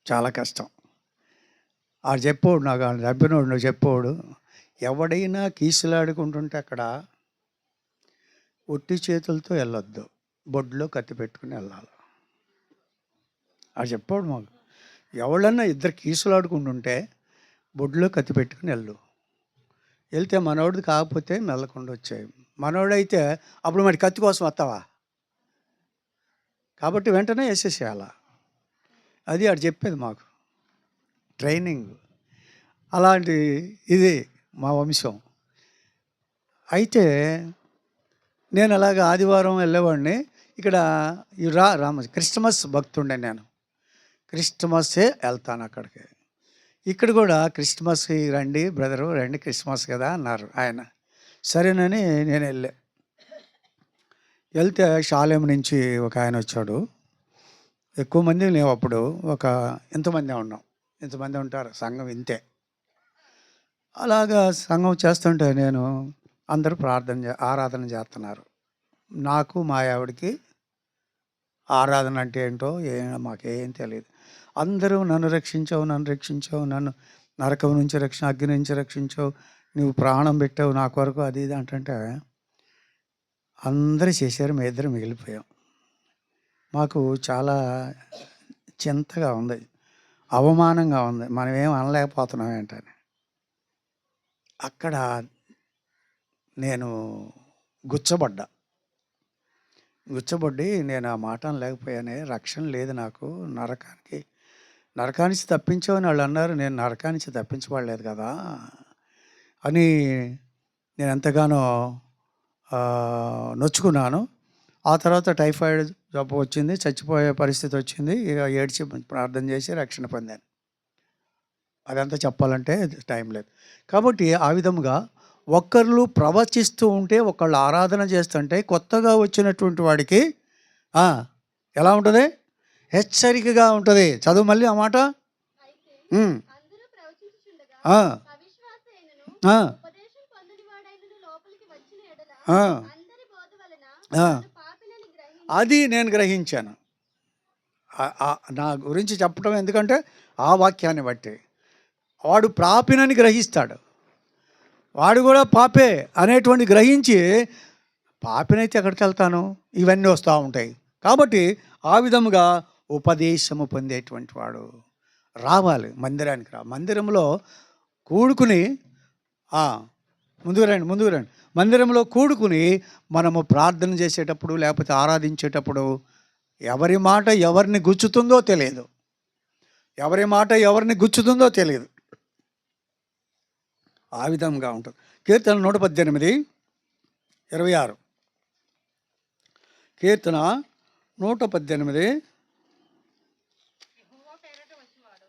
చాలా కష్టం. ఆడు చెప్పేవాడు నాకు, వాళ్ళు చంపినోడు నువ్వు చెప్పేవాడు, ఎవడైనా కీసులాడుకుంటుంటే అక్కడ ఒట్టి చేతులతో వెళ్ళొద్దు, బొడ్లో కత్తి పెట్టుకుని వెళ్ళాలి. ఆడు చెప్పాడు మాకు, ఎవడన్నా ఇద్దరు కీసులాడుకుంటుంటే బొడ్లో కత్తి పెట్టుకుని వెళ్తే మనోడిది కాకపోతే మెల్లకుండా వచ్చాయి. మనోడైతే అప్పుడు మరి కత్తి కోసం వస్తావా, కాబట్టి వెంటనే వేసేసేయాల. అది ఆడు చెప్పేది మాకు ట్రైనింగ్. అలాంటి ఇది మా వంశం. అయితే నేను అలాగ ఆదివారం వెళ్ళేవాడిని. ఇక్కడ క్రిస్టమస్ భక్తుండే నేను, క్రిస్టమస్సే వెళ్తాను అక్కడికి. ఇక్కడ కూడా క్రిస్టమస్కి రండి బ్రదరు, రండి క్రిస్మస్ కదా అన్నారు ఆయన. సరేనని నేను వెళ్తే షాలేం నుంచి ఒక ఆయన వచ్చాడు. ఎక్కువ మంది లేవు అప్పుడు, ఇంతమంది ఉన్నాం, ఇంతమంది ఉంటారు సంఘం ఇంతే. అలాగా సంఘం చేస్తుంటే అందరూ ఆరాధన చేస్తున్నారు. నాకు మా ఆవిడకి ఆరాధన అంటే ఏంటో మాకేం తెలియదు. అందరూ నన్ను రక్షించావు, నన్ను నరకం నుంచి అగ్ని నుంచి రక్షించావు, నువ్వు ప్రాణం పెట్టావు నా కొరకు, అది ఇది అంటే అందరూ చేశారు, మేము ఇద్దరు మిగిలిపోయాం. మాకు చాలా చింతగా ఉంది, అవమానంగా ఉంది, మనం ఏం అనలేకపోతున్నాం ఏంటని. అక్కడ నేను గుచ్చబడ్డి నేను ఆ మాట అనలేకపోయానే. రక్షణ లేదు నాకు, నరకానికి తప్పించావని వాళ్ళు అన్నారు, నేను నరకానికి తప్పించబడలేదు కదా అని నేను ఎంతగానో నొచ్చుకున్నాను. ఆ తర్వాత టైఫాయిడ్ జబ్బు వచ్చింది, చచ్చిపోయే పరిస్థితి వచ్చింది. ఇక ఏడ్చి ప్రార్థన చేసి రక్షణ పొందాను. అదంతా చెప్పాలంటే టైం లేదు. కాబట్టి ఆ విధముగా ఒకళ్ళు ప్రవచిస్తూ ఉంటే, ఒకళ్ళు ఆరాధన చేస్తుంటే, కొత్తగా వచ్చినటువంటి వాడికి ఎలా ఉంటుంది? హెచ్చరికగా ఉంటుంది. చదువు మళ్ళీ ఆ మాట. అది నేను గ్రహించాను. నా గురించి చెప్పడం ఎందుకంటే ఆ వాక్యాన్ని బట్టి వాడు పాపినని గ్రహిస్తాడు. వాడు కూడా పాపే అనేటువంటి గ్రహించి, పాపినైతే ఎక్కడికి వెళ్తాను, ఇవన్నీ వస్తూ ఉంటాయి. కాబట్టి ఆ విధముగా ఉపదేశము పొందేటువంటి వాడు రావాలి మందిరానికి. మందిరంలో కూడుకుని ముందుకు రండి. మందిరంలో కూడుకుని మనము ప్రార్థన చేసేటప్పుడు, లేకపోతే ఆరాధించేటప్పుడు ఎవరి మాట ఎవరిని గుచ్చుతుందో తెలియదు. ఆ విధంగా ఉంటుంది. కీర్తన 118:26. కీర్తన 118.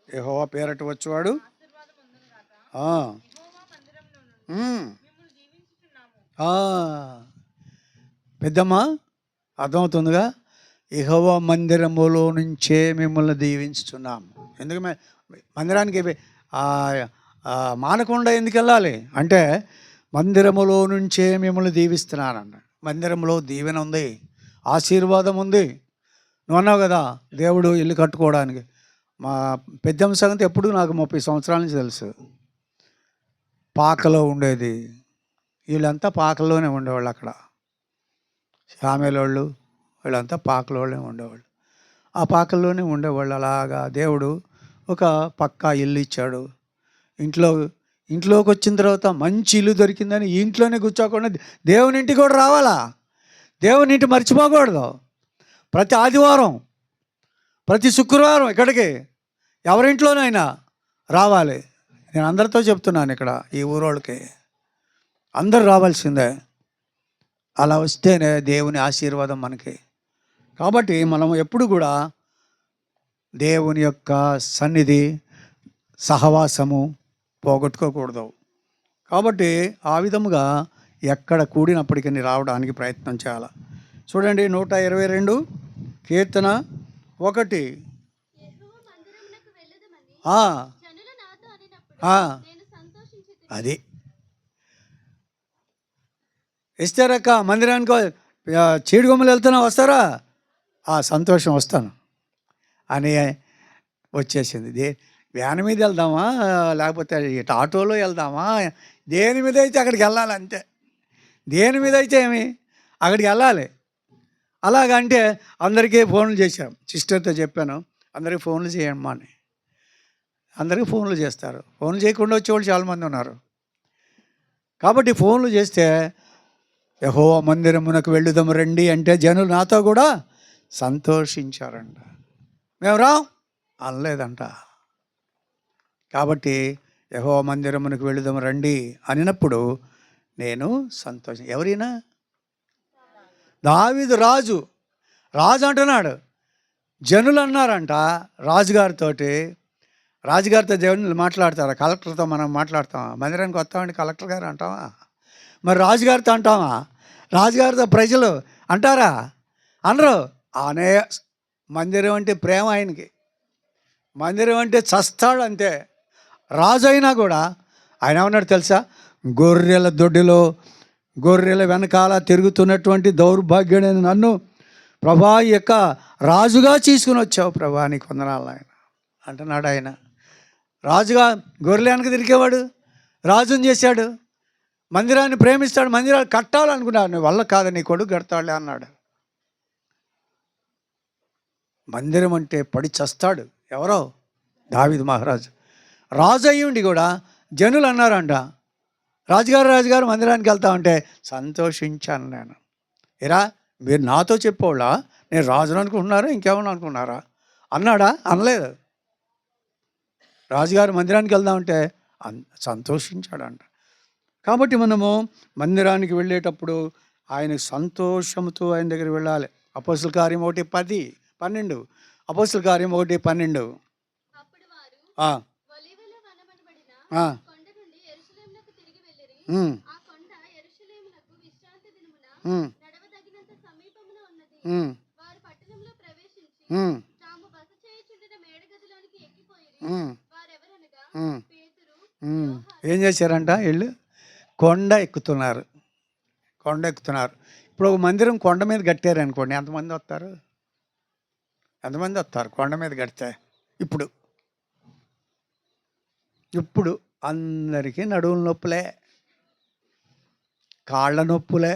యెహోవా పేరట వచ్చేవాడు పెద్దమ్మ అర్థమవుతుందిగా. యెహోవా మందిరములో నుంచే మిమ్మల్ని దీవించుతున్నాం. ఎందుకు మందిరానికి మానకుండా ఎందుకు వెళ్ళాలి అంటే, మందిరములో నుంచే మిమ్మల్ని దీవిస్తున్నానన్న. మందిరంలో దీవెన ఉంది, ఆశీర్వాదం ఉంది. నువ్వు అన్నావు కదా దేవుడు ఇల్లు కట్టుకోవడానికి. మా పెద్దమ్మ సంగతి ఎప్పుడు నాకు 30 సంవత్సరాల నుంచి తెలుసు. పాకలో ఉండేది, వీళ్ళంతా పాకల్లోనే ఉండేవాళ్ళు. అక్కడ సామేలోళ్ళు వీళ్ళంతా పాకలోనే ఉండేవాళ్ళు. ఆ పాకల్లోనే ఉండేవాళ్ళు. అలాగా దేవుడు ఒక పక్కా ఇల్లు ఇచ్చాడు. ఇంట్లో ఇంట్లోకి వచ్చిన తర్వాత మంచి ఇల్లు దొరికిందని ఈ ఇంట్లోనే కూర్చోకుండా దేవుని ఇంటికి కూడా రావాలా. దేవుని ఇంటి మర్చిపోకూడదు. ప్రతి ఆదివారం, ప్రతి శుక్రవారం ఇక్కడికి ఎవరింట్లోనైనా రావాలి. నేను అందరితో చెప్తున్నాను, ఇక్కడ ఈ ఊరోళ్ళకి అందరూ రావాల్సిందే. అలా వస్తేనే దేవుని ఆశీర్వాదం మనకి. కాబట్టి మనం ఎప్పుడు కూడా దేవుని యొక్క సన్నిధి, సహవాసము పోగొట్టుకోకూడదు. కాబట్టి ఆ విధముగా ఎక్కడ కూడినప్పటికీ రావడానికి ప్రయత్నం చేయాలి. చూడండి 122 కీర్తన 1. అది ఇస్తారక్క మందిరానికి చీడిగొమ్మలు వెళ్తున్నా వస్తారా? సంతోషం, వస్తాను అని వచ్చేసింది. వ్యాన్ మీద వెళ్దామా లేకపోతే ఇటు ఆటోలో వెళ్దామా, దేని మీద అయితే అక్కడికి వెళ్ళాలి అంతే. దేని మీద అయితే ఏమి అక్కడికి వెళ్ళాలి. అలాగంటే అందరికీ ఫోన్లు చేశాం. సిస్టర్తో చెప్పాను, అందరికీ ఫోన్లు చేయమ్మా అని. అందరికీ ఫోన్లు చేస్తారు. ఫోన్లు చేయకుండా వచ్చేవాళ్ళు చాలామంది ఉన్నారు. కాబట్టి ఫోన్లు చేస్తే యెహోవా మందిరమునకు వెళ్ళుదాము రండి అంటే జనులు నాతో కూడా సంతోషించారంట. మేము రాం అనలేదంట. కాబట్టి యెహోవా మందిరమునకు వెళ్ళుదాము రండి అనినప్పుడు నేను సంతోషం. ఎవరైనా దావీదు రాజు అంటున్నాడు. జనులు అన్నారంట రాజుగారితో జనులు మాట్లాడతారా? కలెక్టర్తో మనం మాట్లాడతామా? మందిరానికి వస్తామండి కలెక్టర్ గారు అంటావా? మరి రాజుగారితో అంటావా? రాజుగారితో ప్రజలు అంటారా? అనరు. అనే మందిరం అంటే ప్రేమ ఆయనకి. మందిరం అంటే చస్తాడు అంతే. రాజు అయినా కూడా ఆయన ఏమన్నాడు తెలుసా? గొర్రెల దొడ్డిలో గొర్రెల వెనకాల తిరుగుతున్నటువంటి దౌర్భాగ్యుడైన నన్ను ప్రభా యొక్క రాజుగా తీసుకుని వచ్చావు ప్రభా, నీకు వందనాలు ఆయన అంటున్నాడు. ఆయన రాజుగా గొర్రెల వెనక తిరిగేవాడు, రాజుని చేశాడు. మందిరాన్ని ప్రేమిస్తాడు, మందిరాలు కట్టాలనుకున్నాడు. నీ వల్ల కాదు, నీ కొడుకు కడతాడులే అన్నాడు. మందిరం అంటే పడి చస్తాడు. ఎవరో దావీదు మహారాజు. రాజు అయ్యుండి కూడా జనులు అన్నారంట, రాజుగారు మందిరానికి వెళ్తామంటే సంతోషించాను నేను. ఎరా మీరు నాతో చెప్పేవాళ్ళ, నేను రాజును అనుకుంటున్నారా ఇంకేమన్నా అనుకున్నారా అన్నాడా? అనలేదు. రాజుగారు మందిరానికి వెళ్దామంటే సంతోషించాడంట. కాబట్టి మనము మందిరానికి వెళ్ళేటప్పుడు ఆయన సంతోషంతో ఆయన దగ్గర వెళ్ళాలి. అపోస్తల కార్యం 1:10-12. అపోస్తల కార్యం 1:12. ఏం చేశారంట? వీళ్ళు కొండ ఎక్కుతున్నారు. ఇప్పుడు ఒక మందిరం కొండ మీద కట్టారు అనుకోండి, ఎంతమంది వస్తారు? కొండ మీద కడితే? ఇప్పుడు అందరికీ నడువుల నొప్పులే, కాళ్ళ నొప్పులే.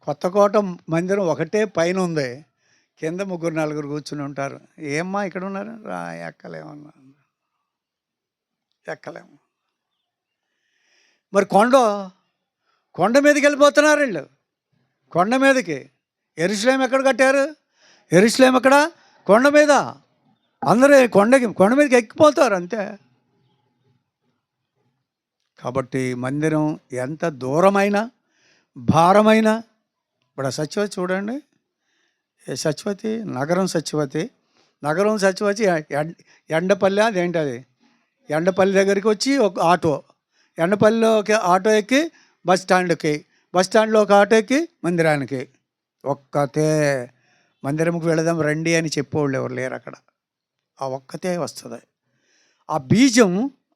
కొత్తకోట మందిరం ఒకటే పైన ఉంది, కింద 3-4 కూర్చుని ఉంటారు. ఏమ్మా ఇక్కడ ఉన్నారు? ఎక్కలేమన్నా, ఎక్కలేము. మరి కొండ మీదకి వెళ్ళిపోతున్నారు వీళ్ళు. కొండ మీదకి. యెరూషలేము ఎక్కడ కట్టారు? యెరూషలేము ఎక్కడ? కొండ మీద. అందరూ కొండ మీదకి ఎక్కిపోతారు అంతే. కాబట్టి మందిరం ఎంత దూరమైనా, భారమైనా, ఇప్పుడు సత్యవతి చూడండి, సత్యవతి నగరం సత్యవతి ఎండపల్లి, అదేంటది ఎండపల్లి దగ్గరికి వచ్చి ఒక ఆటో, ఎండపల్లిలో ఒక ఆటో ఎక్కి బస్ స్టాండ్లో ఒక ఆటో ఎక్కి మందిరానికి. ఒక్కతే మందిరంకి వెళదాం రండి అని చెప్పేవాళ్ళు ఎవరు లేరు అక్కడ. ఆ ఒక్కతే వస్తుంది. ఆ బీజం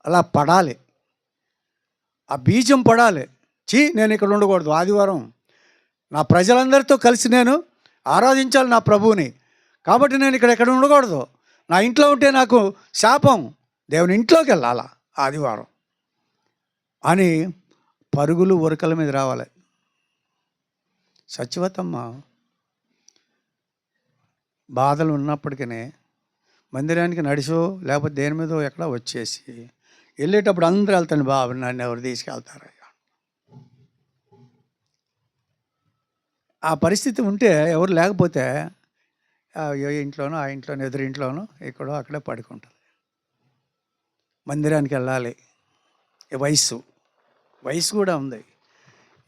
అలా పడాలి. నేను ఇక్కడ ఉండకూడదు. ఆదివారం నా ప్రజలందరితో కలిసి నేను ఆరాధించాలి నా ప్రభువుని. కాబట్టి నేను ఎక్కడ ఉండకూడదు. నా ఇంట్లో ఉంటే నాకు శాపం. దేవుని ఇంట్లోకి వెళ్ళాలా ఆదివారం అని పరుగులు ఉరకల మీద రావాలి. సత్యవతమ్మ బాధలు ఉన్నప్పటికీ మందిరానికి నడిచో లేకపోతే దేని మీదో ఎక్కడ వచ్చేసి వెళ్ళేటప్పుడు అందరూ వెళ్తాను, బాబు నన్ను ఎవరు తీసుకెళ్తారు? ఆ పరిస్థితి ఉంటే, ఎవరు లేకపోతే ఏ ఇంట్లోనో, ఆ ఇంట్లోనో, ఎదురింట్లోనో, ఎక్కడో అక్కడే పడుకుంటుంది. మందిరానికి వెళ్ళాలి. వయస్సు కూడా ఉంది.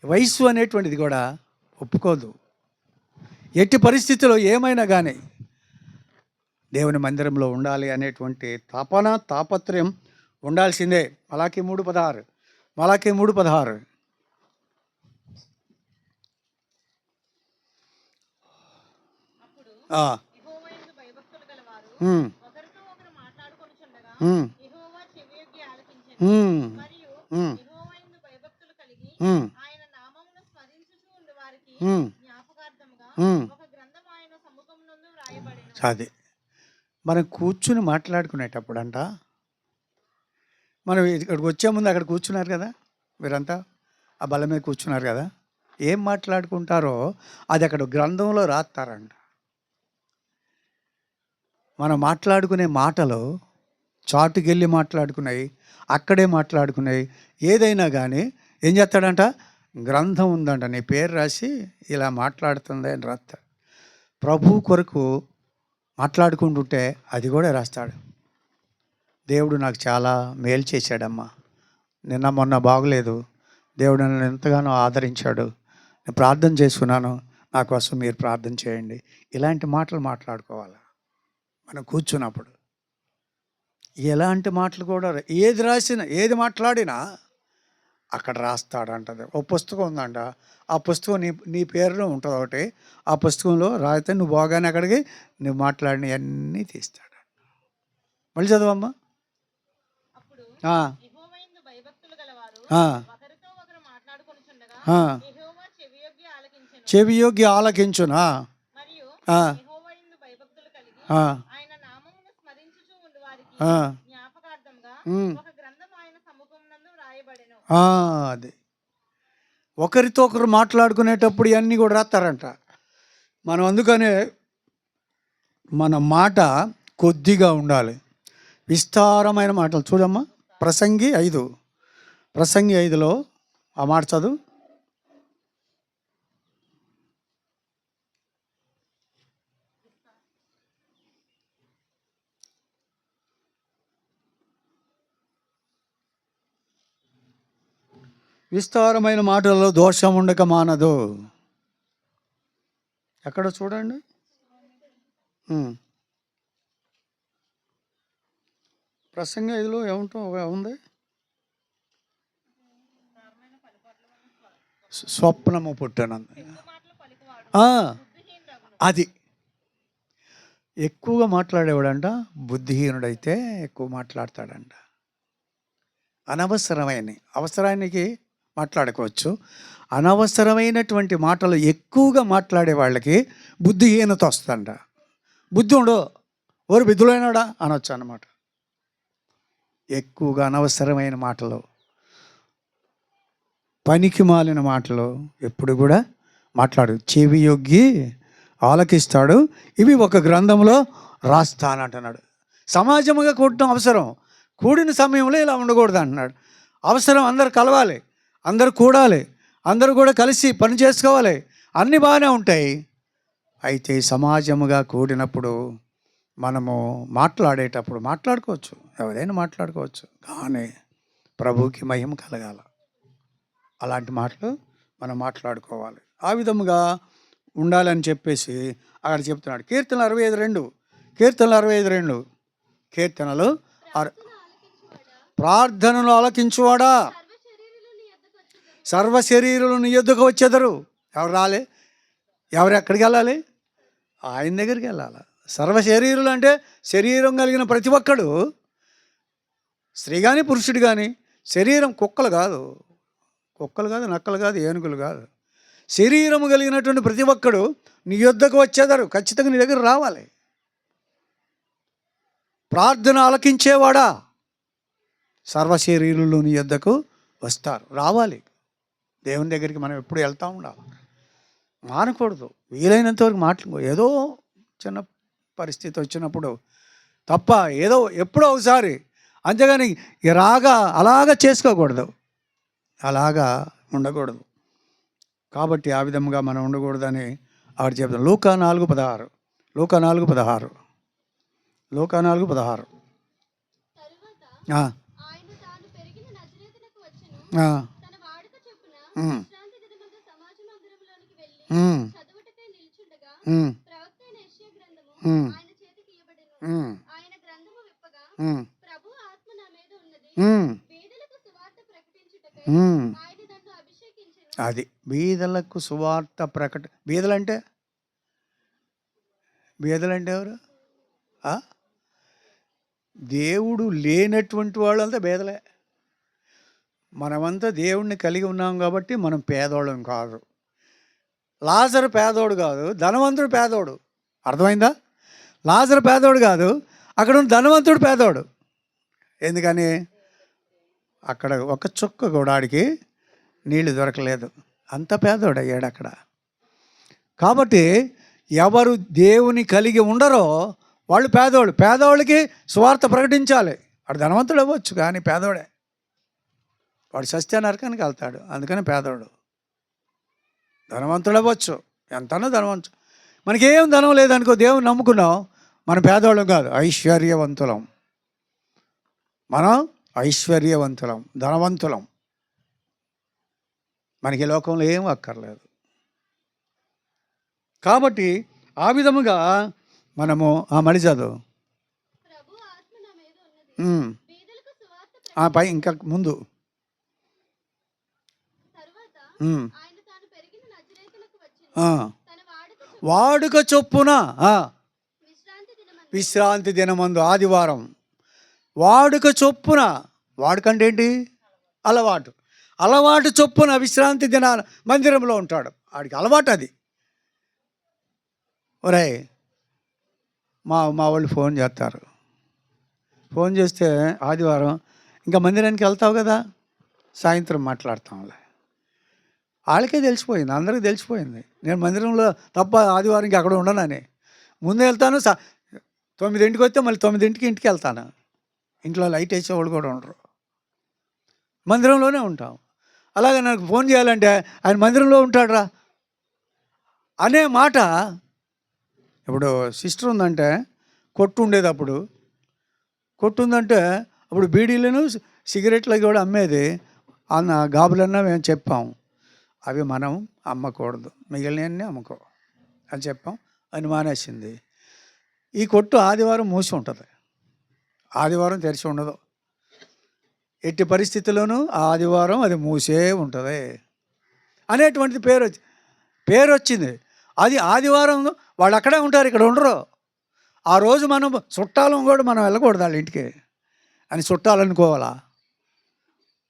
వయస్సు అనేటువంటిది కూడా ఒప్పుకోదు. ఎట్టి పరిస్థితిలో ఏమైనా కానీ దేవుని మందిరంలో ఉండాలి అనేటువంటి తాపత్రయం ఉండాల్సిందే. మలాకీ 3:16. మలాకీ 3:16. అది మనం కూర్చుని మాట్లాడుకునేటప్పుడు అంట, మనం ఇక్కడికి వచ్చే ముందు అక్కడ కూర్చున్నారు కదా, మీరంతా ఆ బల్ల మీద కూర్చున్నారు కదా, ఏం మాట్లాడుకుంటారో అది అక్కడ గ్రంథంలో రాస్తారంట. మనం మాట్లాడుకునే మాటలు చాటుకెళ్ళి మాట్లాడుకున్నాయి, అక్కడే మాట్లాడుకున్నాయి, ఏదైనా కానీ ఏం చేస్తాడంట, గ్రంథం ఉందంట, నీ పేరు రాసి ఇలా మాట్లాడుతుంది అని రాస్తాడు. ప్రభు కొరకు మాట్లాడుకుంటుంటే అది కూడా రాస్తాడు. దేవుడు నాకు చాలా మేలు చేశాడమ్మా, నిన్న మొన్న బాగలేదు, దేవుడు నన్ను ఎంతగానో ఆదరించాడు, నేను ప్రార్థన చేసుకున్నాను, నా కోసం మీరు ప్రార్థన చేయండి. ఇలాంటి మాటలు మాట్లాడుకోవాలి మనం కూర్చున్నప్పుడు. ఎలాంటి మాటలు కూడా ఏది రాసినా, ఏది మాట్లాడినా అక్కడ రాస్తాడంటది. ఓ పుస్తకం ఉందంట, ఆ పుస్తకం నీ పేరులో ఉంటుంది ఒకటి, ఆ పుస్తకంలో రాయితే నువ్వు బాగానే అక్కడికి నువ్వు మాట్లాడినవన్నీ తీస్తాడు. మళ్ళీ చదవమ్మా. చెవియొగ్గి ఆలకించునా. అది ఒకరితో ఒకరు మాట్లాడుకునేటప్పుడు ఇవన్నీ కూడా రాస్తారంట. మనం అందుకనే మన మాట కొద్దిగా ఉండాలి, విస్తారమైన మాటలు. చూడమ్మా, ప్రసంగి 5లో ఆ మాట చదువు. విస్తారమైన మాటల్లో దోషం ఉండక మానదు. ఎక్కడ చూడండి. ప్రసంగి 5లో ఏముంటో ఉంది, స్వప్నము పుట్టనంది. అది ఎక్కువగా మాట్లాడేవాడంట బుద్ధిహీనుడైతే ఎక్కువ మాట్లాడతాడంట. అవసరానికి మాట్లాడుకోవచ్చు, అనవసరమైనటువంటి మాటలు ఎక్కువగా మాట్లాడే వాళ్ళకి బుద్ధిహీనత వస్తుందంట. బుద్ధి ఉండో ఓరు బిద్దులైనాడా అనొచ్చు అన్నమాట. ఎక్కువగా అనవసరమైన మాటలు, పనికి మాలిన మాటలు ఎప్పుడు కూడా మాట్లాడు. చెవియొగ్గి ఆలకిస్తాడు, ఇవి ఒక గ్రంథంలో రాస్తానంటున్నాడు. సమాజముగా కూడటం అవసరం, కూడిన సమయంలో ఇలా ఉండకూడదు అంటున్నాడు. అవసరం, అందరు కలవాలి, అందరు కూడాలి, అందరూ కూడా కలిసి పని చేసుకోవాలి, అన్నీ బాగానే ఉంటాయి. అయితే సమాజముగా కూడినప్పుడు మనము మాట్లాడేటప్పుడు మాట్లాడుకోవచ్చు, ఎవరైనా మాట్లాడుకోవచ్చు, కానీ ప్రభువుకి మహిమ కలగాల. అలాంటి మాటలు మనం మాట్లాడుకోవాలి. ఆ విధముగా ఉండాలని చెప్పేసి అక్కడ చెప్తున్నాడు. కీర్తనలు 65:2, కీర్తనలు ప్రార్థనలు ఆలకించువాడా, సర్వశరీరులు నీ యొద్దకు వచ్చెదరు. ఎవరు రాలే, ఎవరు ఎక్కడికి వెళ్ళాలి, ఆయన దగ్గరికి వెళ్ళాలి. సర్వశరీరులు అంటే శరీరం కలిగిన ప్రతి ఒక్కడు, స్త్రీ కానీ పురుషుడు కానీ, శరీరం కుక్కలు కాదు, నక్కలు కాదు, ఏనుగులు కాదు, శరీరము కలిగినటువంటి ప్రతి ఒక్కడు నీ యొద్దకు వచ్చేదారు, ఖచ్చితంగా నీ దగ్గర రావాలి. ప్రార్థన ఆలకించేవాడా, సర్వశరీరులు నీ యొద్దకు వస్తారు, రావాలి. దేవుని దగ్గరికి మనం ఎప్పుడు వెళ్తూ ఉండాలి, మానకూడదు. వీలైనంత వరకు మాట్లాడుకో. ఏదో చిన్న పరిస్థితి వచ్చినప్పుడు తప్ప, ఏదో ఎప్పుడో ఒకసారి అంతేగాని అలాగా చేసుకోకూడదు, అలాగా ఉండకూడదు. కాబట్టి ఆ విధంగా మనం ఉండకూడదని ఆవిడ చెప్తాం. లూకా 4:16 లూకా 4:16 లూకా 4:16 అది బీదలకు సువార్త బీదలంటే ఎవరు? దేవుడు లేనటువంటి వాళ్ళంతా బీదలే. మనమంతా దేవుణ్ణి కలిగి ఉన్నాం కాబట్టి మనం పేదోళ్ళం కాదు. లాజరు పేదోడు కాదు, ధనవంతుడు పేదోడు. అర్థమైందా? లాజరు పేదోడు కాదు, అక్కడ ఉన్న ధనవంతుడు పేదోడు. ఎందుకని? అక్కడ ఒక చుక్క కూడా ఆడికి నీళ్లు దొరకలేదు, అంత పేదోడు అయ్యాడు అక్కడ. కాబట్టి ఎవరు దేవుని కలిగి ఉండరో వాళ్ళు పేదోళ్ళు. పేదోళ్ళకి సువార్త ప్రకటించాలి. వాడు ధనవంతుడు అవ్వచ్చు కానీ పేదోడే. వాడు సత్య నరకానికి వెళ్తాడు, అందుకని పేదోడు. ధనవంతుడు అవ్వచ్చు, ఎంతనో ధనవంతుడు. మనకేం ధనం లేదనుకో, దేవుని నమ్ముకున్నాం, మనం పేదోళ్ళం కాదు, ఐశ్వర్యవంతులం. మనం ఐశ్వర్యవంతులం, ధనవంతులం. మనకి లోకంలో ఏం అక్కర్లేదు. కాబట్టి ఆ విధముగా మనము మళ్ళీ చదువు పై ఇంకా ముందు వాడుక చొప్పున విశ్రాంతి దినమందు ఆదివారం వాడుక చొప్పున, వాడుకంటే ఏంటి? అలవాటు చొప్పున విశ్రాంతి దిన మందిరంలో ఉంటాడు. వాడికి అలవాటు అది. ఒరే మా వాళ్ళు ఫోన్ చేస్తారు, ఫోన్ చేస్తే ఆదివారం ఇంకా మందిరానికి వెళ్తావు కదా, సాయంత్రం మాట్లాడతాంలే. వాళ్ళకే తెలిసిపోయింది, అందరికీ తెలిసిపోయింది నేను మందిరంలో తప్ప ఆదివారంకి అక్కడ ఉండనని. ముందు వెళ్తాను, 9ంటికి వస్తే మళ్ళీ 9ంటికి ఇంటికి వెళ్తాను. ఇంట్లో లైట్ వేసేవాళ్ళు కూడా ఉండరు, మందిరంలోనే ఉంటాం. అలాగే నాకు ఫోన్ చేయాలంటే ఆయన మందిరంలో ఉంటాడురా అనే మాట. ఇప్పుడు సిస్టర్ ఉందంటే కొట్టు ఉండేది, కొట్టు ఉందంటే అప్పుడు బీడీలను సిగరెట్లు కూడా అమ్మేది. అన్న గాబులన్నా మేము చెప్పాం, అవి మనం అమ్మకూడదు, మిగిలినవన్నీ అమ్ముకో అని చెప్పాం. అని మానేసింది. ఈ కొట్టు ఆదివారం మూసి ఉంటుంది, ఆదివారం తెరిచి ఉండదు. ఎట్టి పరిస్థితుల్లోనూ ఆదివారం అది మూసే ఉంటుంది అనేటువంటిది పేరు వచ్చింది. అది ఆదివారం వాళ్ళు అక్కడే ఉంటారు, ఇక్కడ ఉండరు. ఆ రోజు మనం చుట్టాలం కూడా మనం వెళ్ళకూడదు వాళ్ళ ఇంటికి అని చుట్టాలనుకోవాలా.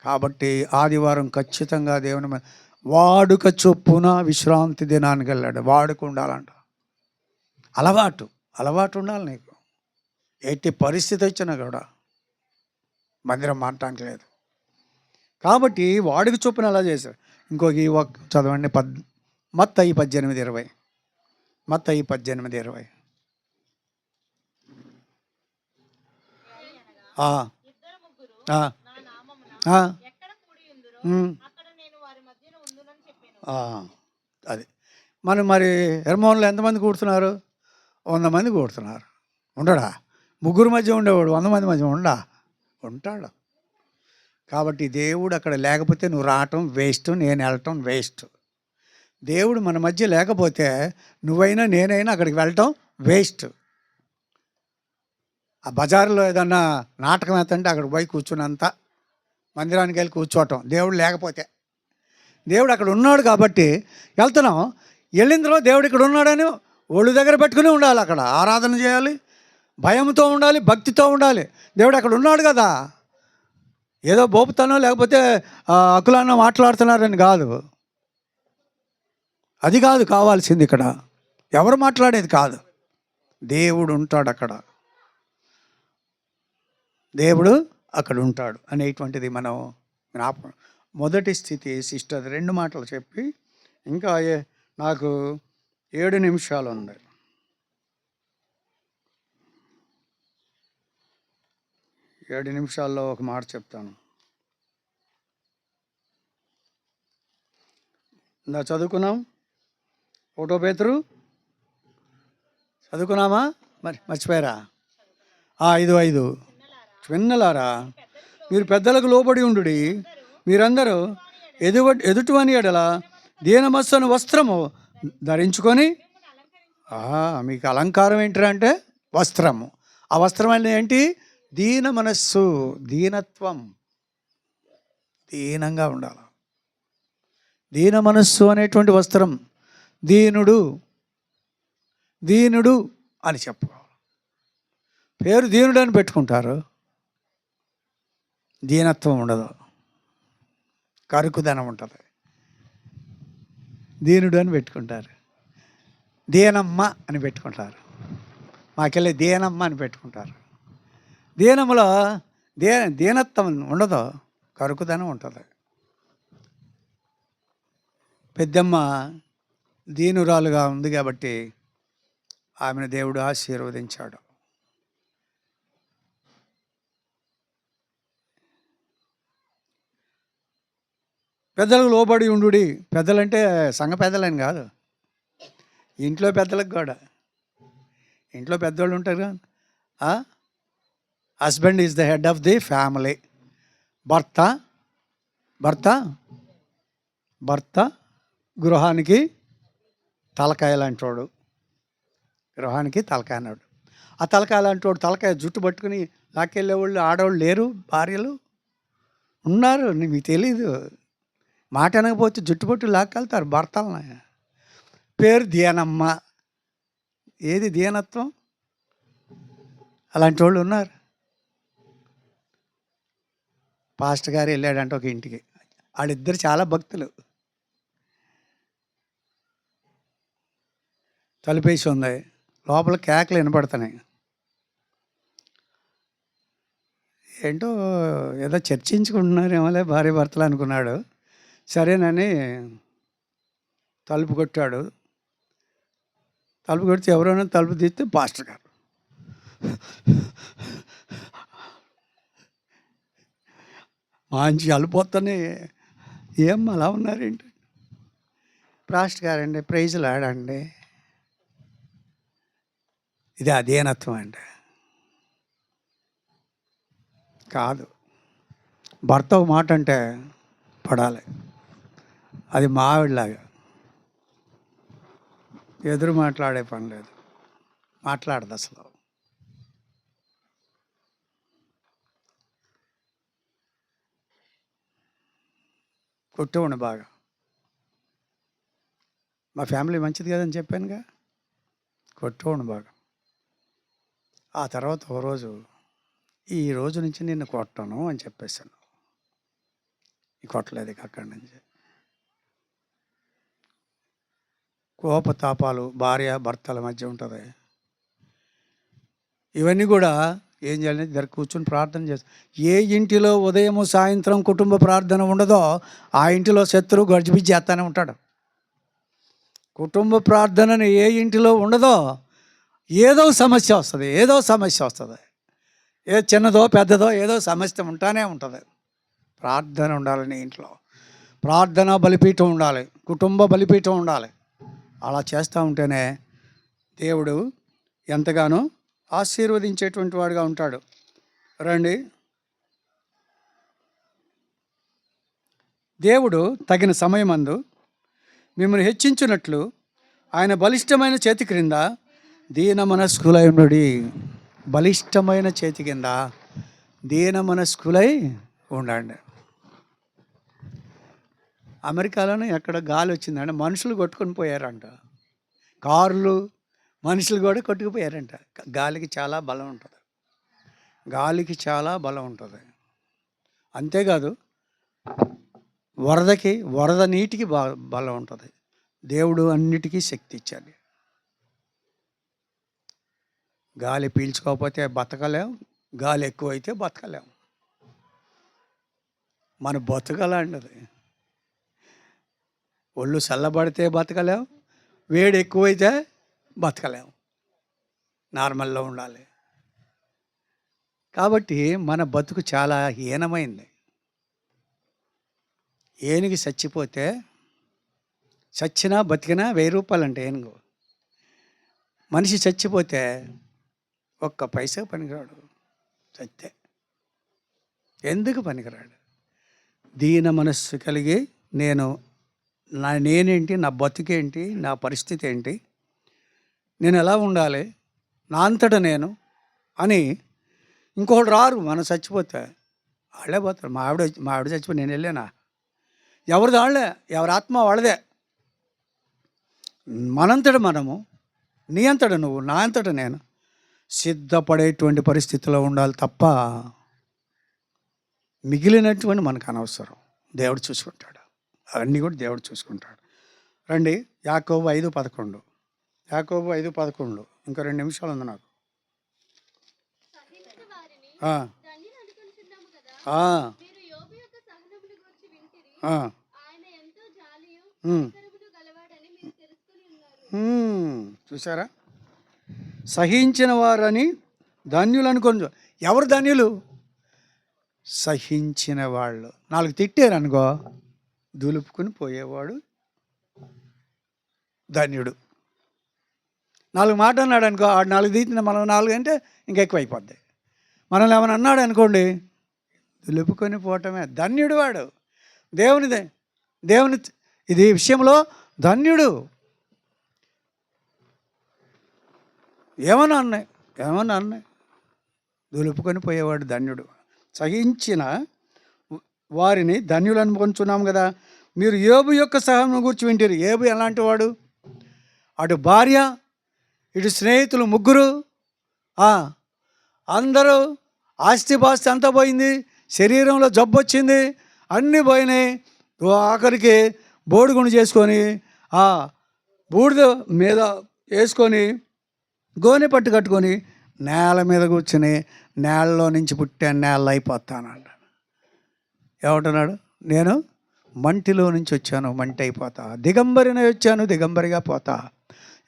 కాబట్టి ఆదివారం ఖచ్చితంగా దేవుని వాడుక చొప్పున విశ్రాంతి దినానికి వెళ్ళాడు. వాడుక ఉండాలంట, అలవాటు ఉండాలి నీకు. ఎట్టి పరిస్థితి వచ్చినా కూడా మందిరం మాట్లాడటానికి లేదు. కాబట్టి వాడుక చొప్పున అలా చేశారు. ఇంకొక చదవండి, మత్తయి 18:20 మత్తయి 18:20 అది మనం మరి ఎర్మోన్లో ఎంతమంది కూడుతున్నారు? 100 మంది కూడుతున్నారు. ఉండడా? ముగ్గురు మధ్య ఉండేవాడు 100 మంది మధ్య ఉంటాడు. కాబట్టి దేవుడు అక్కడ లేకపోతే నువ్వు రావటం వేస్ట్, నేను వెళ్ళటం వేస్ట్. దేవుడు మన మధ్య లేకపోతే నువ్వైనా నేనైనా అక్కడికి వెళ్ళటం వేస్ట్. ఆ బజారులో ఏదన్నా నాటకం వేస్తుంటే అక్కడికి పోయి కూర్చున్నంత మందిరానికి వెళ్ళి కూర్చోవటం. దేవుడు లేకపోతే, దేవుడు అక్కడ ఉన్నాడు కాబట్టి వెళ్తున్నాం. వెళ్ళిన తర్వాత దేవుడు ఇక్కడ ఉన్నాడని ఒళ్ళు దగ్గర పెట్టుకుని ఉండాలి, అక్కడ ఆరాధన చేయాలి, భయంతో ఉండాలి, భక్తితో ఉండాలి. దేవుడు అక్కడ ఉన్నాడు కదా, ఏదో బోపుతానో లేకపోతే అకులాన్నో మాట్లాడుతున్నారని కాదు. అది కాదు కావాల్సింది. ఇక్కడ ఎవరు మాట్లాడేది కాదు, దేవుడు ఉంటాడు అక్కడ, దేవుడు అక్కడ ఉంటాడు అనేటువంటిది మనం జ్ఞాపకం. మొదటి స్థితి సిస్టర్ 2 మాటలు చెప్పి ఇంకా నాకు 7 నిమిషాలు ఉంది. 7 నిమిషాల్లో ఒక మాట చెప్తాను. ఇందా చదువుకున్నాం 1 పేతురు చదువుకున్నామా? మరి మర్చిపోయారా? 5:5 చిన్నలారా మీరు పెద్దలకు లోబడి ఉండుడి, మీరందరూ ఎదుటివని ఎడల దీనమస్సను వస్త్రము ధరించుకొని. మీకు అలంకారం ఏంటి అంటే వస్త్రము. ఆ వస్త్రం అనేది ఏంటి? దీన మనస్సు, దీనత్వం, దీనంగా ఉండాలి. దీన మనస్సు అనేటువంటి వస్త్రం. దీనుడు దీనుడు అని చెప్పుకోవాలి. పేరు దీనుడు అని పెట్టుకుంటారు, దీనత్వం ఉండదు, కరుకుదనం ఉంటుంది. దీనుడు అని పెట్టుకుంటారు, దీనమ్మ అని పెట్టుకుంటారు, మాకెళ్ళి దీనమ్మ అని పెట్టుకుంటారు. దీనములో దీనత్వం ఉండదు, కరుకుదనం ఉంటుంది. పెద్దమ్మ దీనురాలుగా ఉంది కాబట్టి ఆమెను దేవుడు ఆశీర్వదించాడు. పెద్దలకు లోబడి ఉండుడి. పెద్దలంటే సంఘ పెద్దలని కాదు, ఇంట్లో పెద్దలకు కూడా. ఇంట్లో పెద్దవాళ్ళు ఉంటారు కదా. Husband is the head of the family. భర్త భర్త భర్త గృహానికి తలకాయ లాంటివాడు. గృహానికి తలకాయ అన్నాడు. ఆ తలకాయ లాంటివాడు తలకాయ జుట్టు పట్టుకుని లాక్కెళ్ళేవాళ్ళు ఆడవాళ్ళు లేరు, భార్యలు ఉన్నారు. మీకు తెలీదు. మాట అనకపోతే జుట్టు పట్టు లాక్కెళ్తారు భర్తలని. పేరు దీనమ్మ. ఏది దీనత్వం? అలాంటి వాళ్ళు ఉన్నారు. పాస్టర్ గారు వెళ్ళాడంటే ఒక ఇంటికి, వాళ్ళిద్దరు చాలా భక్తులు. తలుపేసి ఉంది, లోపల కేకలు వినపడుతున్నాయి. ఏంటో ఏదో చర్చించుకుంటున్నారేమోలే భార్య భర్తలు అనుకున్నాడు. సరేనని తలుపు కొట్టాడు. తలుపు కొడితే ఎవరైనా తలుపు తీస్తే పాస్టర్ గారు. మంచి అలిపోతానే, ఏం అలా ఉన్నారేంటి? పాస్టర్ గారండి, ప్రైజులు ఆడండి. ఇది అధీనత్వం అండి, కాదు. భర్త ఒక మాట అంటే పడాలి. అది మావిడిలాగా ఎదురు మాట్లాడే పని లేదు, మాట్లాడదు అసలు. కొట్టేవాడిని బాగా. మా ఫ్యామిలీ మంచిది కదని చెప్పానుగా, కొట్టేవాడిని బాగా. ఆ తర్వాత ఒక రోజు, ఈ రోజు నుంచి నిన్ను కొట్టను అని చెప్పేశాను. కొట్టలేదు ఇక అక్కడి నుంచి. కోపతాపాలు భార్య భర్తల మధ్య ఉంటుంది. ఇవన్నీ కూడా ఏం చేయాలి? దగ్గర కూర్చొని ప్రార్థన చేస్తాం. ఏ ఇంటిలో ఉదయము సాయంత్రం కుటుంబ ప్రార్థన ఉండదో ఆ ఇంటిలో శత్రువు గడిచిపిచ్చి చేస్తానే ఉంటాడు. కుటుంబ ప్రార్థనని ఏ ఇంటిలో ఉండదో ఏదో సమస్య వస్తుంది, ఏదో సమస్య వస్తుంది. ఏ చిన్నదో పెద్దదో ఏదో సమస్య ఉంటానే ఉంటుంది. ప్రార్థన ఉండాలని ఇంట్లో, ప్రార్థన బలిపీఠం ఉండాలి, కుటుంబ బలిపీఠం ఉండాలి. అలా చేస్తూ ఉంటేనే దేవుడు ఎంతగానో ఆశీర్వదించేటువంటి వాడుగా ఉంటాడు. రండి, దేవుడు తగిన సమయమందు మిమ్మల్ని హెచ్చించున్నట్లు ఆయన బలిష్టమైన చేతి క్రింద దీన మనస్కులై ఉండుడి. బలిష్టమైన చేతి కింద దీన మనస్కులై ఉండండి. అమెరికాలోనే ఎక్కడ గాలి వచ్చిందంటే మనుషులు కొట్టుకొని పోయారంట. కార్లు మనుషులు కూడా కొట్టుకుపోయారంట. గాలికి చాలా బలం ఉంటుంది, గాలికి చాలా బలం ఉంటుంది. అంతేకాదు వరద నీటికి బలం ఉంటుంది. దేవుడు అన్నిటికీ శక్తి ఇచ్చాడు. గాలి పీల్చుకోకపోతే బతకలేం, గాలి ఎక్కువైతే బతకలేం. మన బతకలాంటిది. ఒళ్ళు చల్లబడితే బతకలేం, వేడి ఎక్కువైతే బతకలేం. నార్మల్లో ఉండాలి. కాబట్టి మన బతుకు చాలా హీనమైంది. ఏనుగు చచ్చిపోతే చచ్చినా బతికినా 1000 రూపాయలంట ఏనుగు. మనిషి చచ్చిపోతే ఒక్క పైసా పనికిరాడు. చస్తే ఎందుకు పనికిరాడు? దీన మనస్సు కలిగి నేనేంటి, నా బతుకేంటి, నా పరిస్థితి ఏంటి, నేను ఎలా ఉండాలి, నా అంతటా నేను అని ఇంకొకటి రారు. మనం చచ్చిపోతే వాళ్ళే పోతారు. మా ఆవిడ చచ్చిపోయి నేను వెళ్ళానా? ఎవరిది వాళ్ళే, ఎవరి ఆత్మ వాళ్ళదే. మనంతట మనము, నీ అంతట నువ్వు, నా అంతట నేను సిద్ధపడేటువంటి పరిస్థితిలో ఉండాలి తప్ప మిగిలినటువంటి మనకు అనవసరం. దేవుడు చూసుకుంటాడు, అవన్నీ కూడా దేవుడు చూసుకుంటాడు. రండి యాకోబు 5:11. యాకోబు 5:11. ఇంకా 2 నిమిషాలు ఉంది నాకు. ఆ, ఆ, ఆ. చూసారా? సహించిన వారని ధన్యులు అనుకోండి. ఎవరు ధన్యులు? సహించిన వాళ్ళు. 4 తిట్టారు అనుకో, దులుపుకుని పోయేవాడు ధన్యుడు. 4 మాట అన్నాడు అనుకో, ఆడు 4 తీసిన మనం 4 అంటే ఇంకా ఎక్కువ అయిపోద్ది. మనల్ని ఏమైనా అన్నాడు అనుకోండి, దులుపుకొని పోవటమే ధన్యుడు వాడు. దేవుని ఇది విషయంలో ధన్యుడు. ఏమన్నా అన్నాయి దులుపుకొని పోయేవాడు ధన్యుడు. సహించిన వారిని ధన్యులు అనుకుంటున్నాం కదా. మీరు యోబు యొక్క సహనం గురించి వింటారు. యోబు ఎలాంటి వాడు? అటు భార్య, ఇటు స్నేహితులు, ముగ్గురు, అందరూ, ఆస్తిపాస్తి అంతా పోయింది, శరీరంలో జబ్బు వచ్చింది, అన్నీ పోయినాయి. ఆఖరికి బోడిగుండు చేసుకొని బూడిద మీద వేసుకొని గోనె పట్టు కట్టుకొని నేల మీద కూర్చుని నేలలో నుంచి పుట్టాను, నేలలో అయిపోతానంట. ఏమంటున్నాడు? నేను మంటిలో నుంచి వచ్చాను, మంటి అయిపోతా. దిగంబరినే వచ్చాను, దిగంబరిగా పోతా.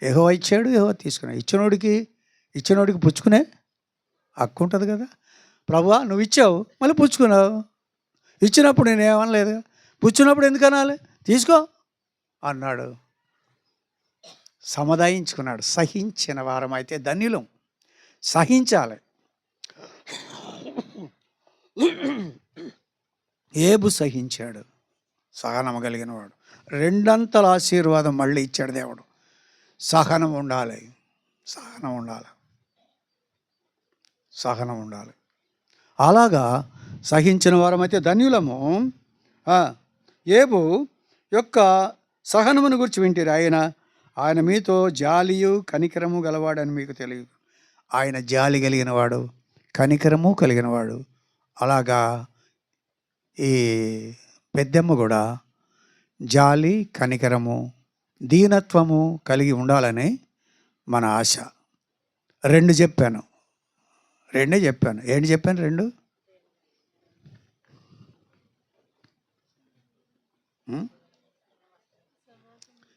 యెహోవా ఇచ్చాడు, యెహోవా తీసుకున్నా. ఇచ్చినోడికి పుచ్చుకునే హక్కు ఉంటుంది కదా. ప్రభువా నువ్వు ఇచ్చావు, మళ్ళీ పుచ్చుకున్నావు. ఇచ్చినప్పుడు నేనేమనలేదు, పుచ్చినప్పుడు ఎందుకు అనాలి? తీసుకో అన్నాడు. సముదాయించుకున్నాడు. సహించిన వారం అయితే ధన్యులం. సహించాలి. యోబు సహించాడు, సహనం కలిగిన వాడు. 2 అంతల ఆశీర్వాదం మళ్ళీ ఇచ్చాడు దేవుడు. సహనం ఉండాలి. అలాగా సహించిన వారం అయితే ధన్యులము. యోబు యొక్క సహనమును గురించి వింటారు. ఆయన మీతో జాలియు కనికరము గలవాడని మీకు తెలియదు. ఆయన జాలి కలిగిన వాడు, కనికరము కలిగిన వాడు. అలాగా ఈ పెద్దమ్మ కూడా జాలి, కనికరము, దీనత్వము కలిగి ఉండాలని మన ఆశ. 2 చెప్పాను. ఏంటి చెప్పాను? 2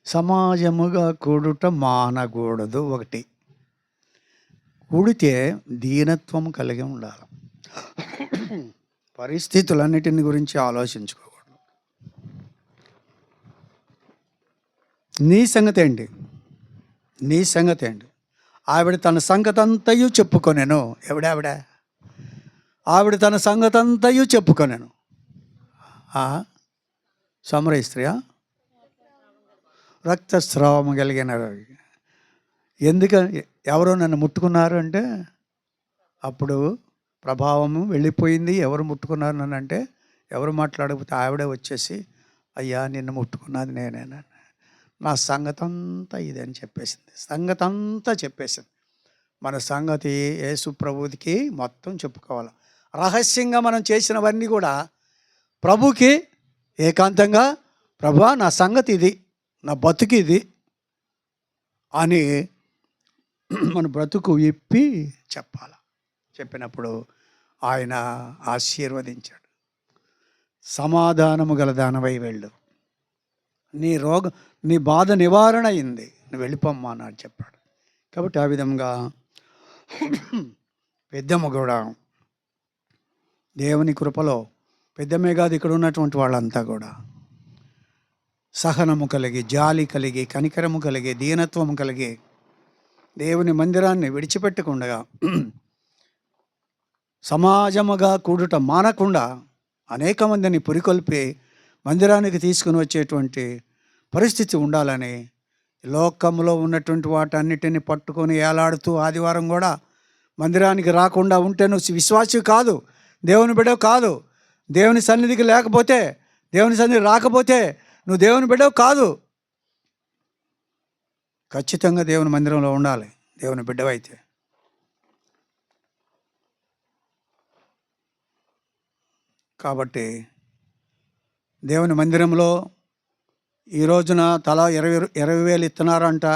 సమాజముగా కూడుట మానకూడదు. 1 కూడితే దీనత్వం కలిగి ఉండాలి. పరిస్థితులన్నిటిని గురించి ఆలోచించుకోకూడదు. నీ సంగతి ఏంటి? ఆవిడ తన సంగతంతయు చెప్పుకొనెను. ఆవిడ తన సంగతంతయు చెప్పుకొనెను. సమరయ స్త్రీయా? రక్తస్రావము కలిగిన. ఎందుకని? ఎవరో నన్ను ముట్టుకున్నారు అంటే అప్పుడు ప్రభావము వెళ్ళిపోయింది. ఎవరు ముట్టుకున్నారు నన్ను అంటే, ఎవరు మాట్లాడకపోతే ఆవిడే వచ్చేసి, అయ్యా నిన్ను ముట్టుకున్నది నేనేనా, నా సంగతంతా ఇదని చెప్పేసింది. మన సంగతి యేసు ప్రభువుకి మొత్తం చెప్పుకోవాలి. రహస్యంగా మనం చేసినవన్నీ కూడా ప్రభుకి ఏకాంతంగా, ప్రభువా నా సంగతి ఇది, నా బతుకు ఇది అని మన బ్రతుకు ఇప్పి చెప్పాలి. చెప్పినప్పుడు ఆయన ఆశీర్వదించాడు. సమాధానము గల దానవై వెళ్ళు, నీ బాధ నివారణ అయింది, నువ్వు వెళ్ళిపోమ్మా అని చెప్పాడు. కాబట్టి ఆ విధంగా పెద్దమ్మ కూడా దేవుని కృపలో పెద్దమ్మే కాదు, ఇక్కడ ఉన్నటువంటి వాళ్ళంతా కూడా సహనము కలిగి, జాలి కలిగి, కనికరము కలిగి, దీనత్వము కలిగి దేవుని మందిరాన్ని విడిచిపెట్టకుండా సమాజముగా కూడుట మానకుండా అనేక మందిని పురికొల్పి మందిరానికి తీసుకుని వచ్చేటువంటి పరిస్థితి ఉండాలని లోకంలో ఉన్నటువంటి వాటన్నిటిని పట్టుకొని ఏలాడుతూ ఆదివారం కూడా మందిరానికి రాకుండా ఉంటే నువ్వు విశ్వాసి కాదు, దేవుని బిడ్డవు కాదు. దేవుని సన్నిధికి లేకపోతే, దేవుని సన్నిధి రాకపోతే నువ్వు దేవుని బిడ్డవు కాదు. ఖచ్చితంగా దేవుని మందిరంలో ఉండాలి దేవుని బిడ్డవైతే. కాబట్టి దేవుని మందిరంలో ఈ రోజున తలా 20,000 ఇస్తున్నారంట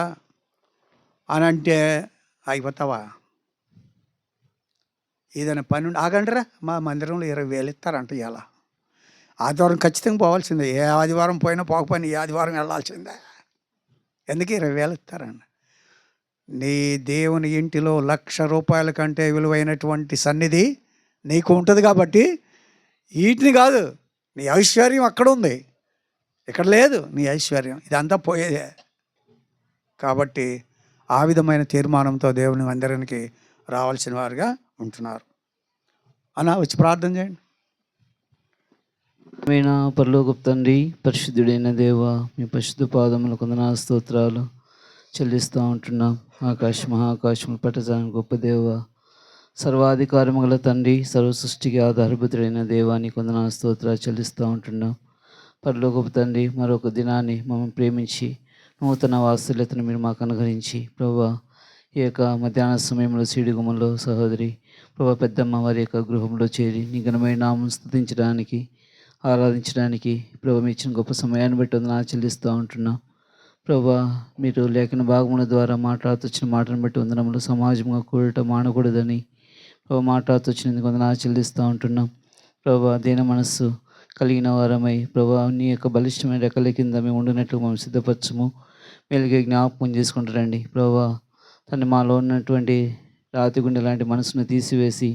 అని అంటే అయిపోతావా? ఏదైనా పని ఆగండిరా, మా మందిరంలో 20,000 ఇస్తారంట. ఇలా ఆదివారం ఖచ్చితంగా పోవాల్సిందే. ఏ ఆదివారం పోయినా పోకపోయినా ఈ ఆదివారం వెళ్ళాల్సిందే. ఎందుకు 20,000 ఇస్తారండి? నీ దేవుని ఇంటిలో ₹1,00,000 కంటే విలువైనటువంటి సన్నిధి నీకు ఉంటుంది కాబట్టి వీటిని కాదు, నీ ఐశ్వర్యం అక్కడ ఉంది, ఇక్కడ లేదు నీ ఐశ్వర్యం. ఇదంతా పోయేదే. కాబట్టి ఆ విధమైన తీర్మానంతో దేవుని మందిరానికి రావాల్సిన వారుగా ఉంటున్నారు. అన్న వచ్చి ప్రార్థన చేయండి. మీనా పరలోకపు తండ్రి, పరిశుద్ధుడైన దేవ, మీ పరిశుద్ధ పాదములకు వందనాలు స్తోత్రాలు చెల్లిస్తూ ఉంటున్నాం. మహాకాశములు పట్టజాని గొప్ప దేవ, సర్వాధికారము గల తండ్రి, సర్వ సృష్టికి ఆధారభూతుడైన దేవానికి వందనాలు స్తోత్రాలు చెల్లిస్తూ ఉంటున్నాం. పరలోకపు తండ్రి, మరొక దినాన్ని మమ్మల్ని ప్రేమించి నూతన వాత్సల్యతను మీరు మాకు అనుగ్రహించి ప్రభువా, ఈ యొక్క మధ్యాహ్న సమయంలో సీడిగుమ్మలో సహోదరి ప్రభా పెద్దమ్మ వారి యొక్క గృహంలో చేరి నీ ఘనమైన నామం స్తుతించడానికి, ఆరాధించడానికి ప్రభా మీ ఇచ్చిన గొప్ప సమయాన్ని బట్టి వందనాలు చెల్లిస్తూ ఉంటున్నాం. ప్రభా, మీరు లేఖన భాగముల ద్వారా మాట్లాడుతొచ్చిన మాటను బట్టి వందనములు. సమాజంగా కూడట మానకూడదని ప్రభా మాట్లాడుతొచ్చినందుకు వందనాలు చెల్లిస్తూ ఉంటున్నాం. ప్రభా, దీన మనస్సు కలిగిన వారమై ప్రభా నీ యొక్క బలిష్టమైన రెక్కల కింద మేము ఉండినట్లు మేము సిద్ధపరచము. మెలుగే జ్ఞాపకం చేసుకుంటారండి ప్రభా. తను మాలో ఉన్నటువంటి రాతి గుండె లాంటి మనసును తీసివేసి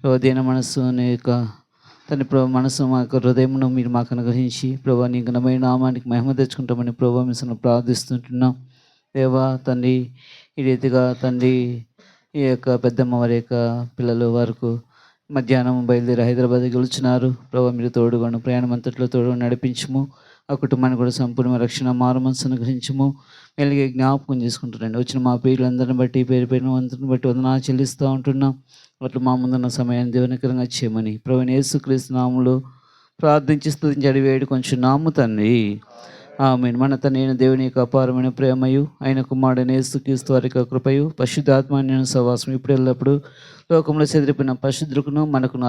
ప్రభా దీన మనస్సు అనే యొక్క తన ప్రభా మనసు మా యొక్క హృదయమును మీరు మాకు అనుగ్రహించి ప్రభా నీ ఘనమైన నామానికి మహిమ తెచ్చుకుంటామని ప్రభా మిమ్మల్ని ప్రార్థిస్తుంటున్నాం. దేవా తండ్రి, ఈ రీతిగా తండ్రి ఈ యొక్క పెద్దమ్మ వారి యొక్క పిల్లలు వరకు మధ్యాహ్నం బయలుదేరి హైదరాబాద్కి వెళ్తున్నారు. ప్రభా మీరు తోడుగాను, ప్రయాణం అంతట్లో తోడు నడిపించము. ఆ కుటుంబాన్ని కూడా సంపూర్ణ రక్షణ మారు మనసు అనుగ్రహించము. మెల్లిగే జ్ఞాపకం చేసుకుంటారండి. వచ్చిన మా పేర్లందరిని బట్టి పేరు అందరిని బట్టి వందనాలు చెల్లిస్తూ ఉంటున్నాం. అట్లా మా ముందున్న సమయాన్ని దేవునికరంగా చేయమని ప్రభువైన యేసుక్రీస్తు నామములో ప్రార్థించి స్తుతించి అడిగి వేడి కొంచెం నాము తండ్రి. ఆమేన్. మన తండ్రి దేవుని యొక్క అపారమైన ప్రేమయు ఆయన కుమారుడైన యేసుక్రీస్తు వారి యొక్క కృపయు పరిశుద్ధాత్మ సహవాసం ఇప్పుడు ఎల్లప్పుడు లోకంలో చెదిరిపోయిన పరిశుద్ధులకును మనకును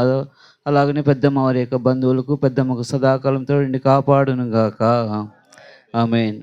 అలాగనే పెద్దమ్మ వారి యొక్క బంధువులకు పెద్దమ్మకు సదాకాలంతో కాపాడును గాక. ఆమేన్.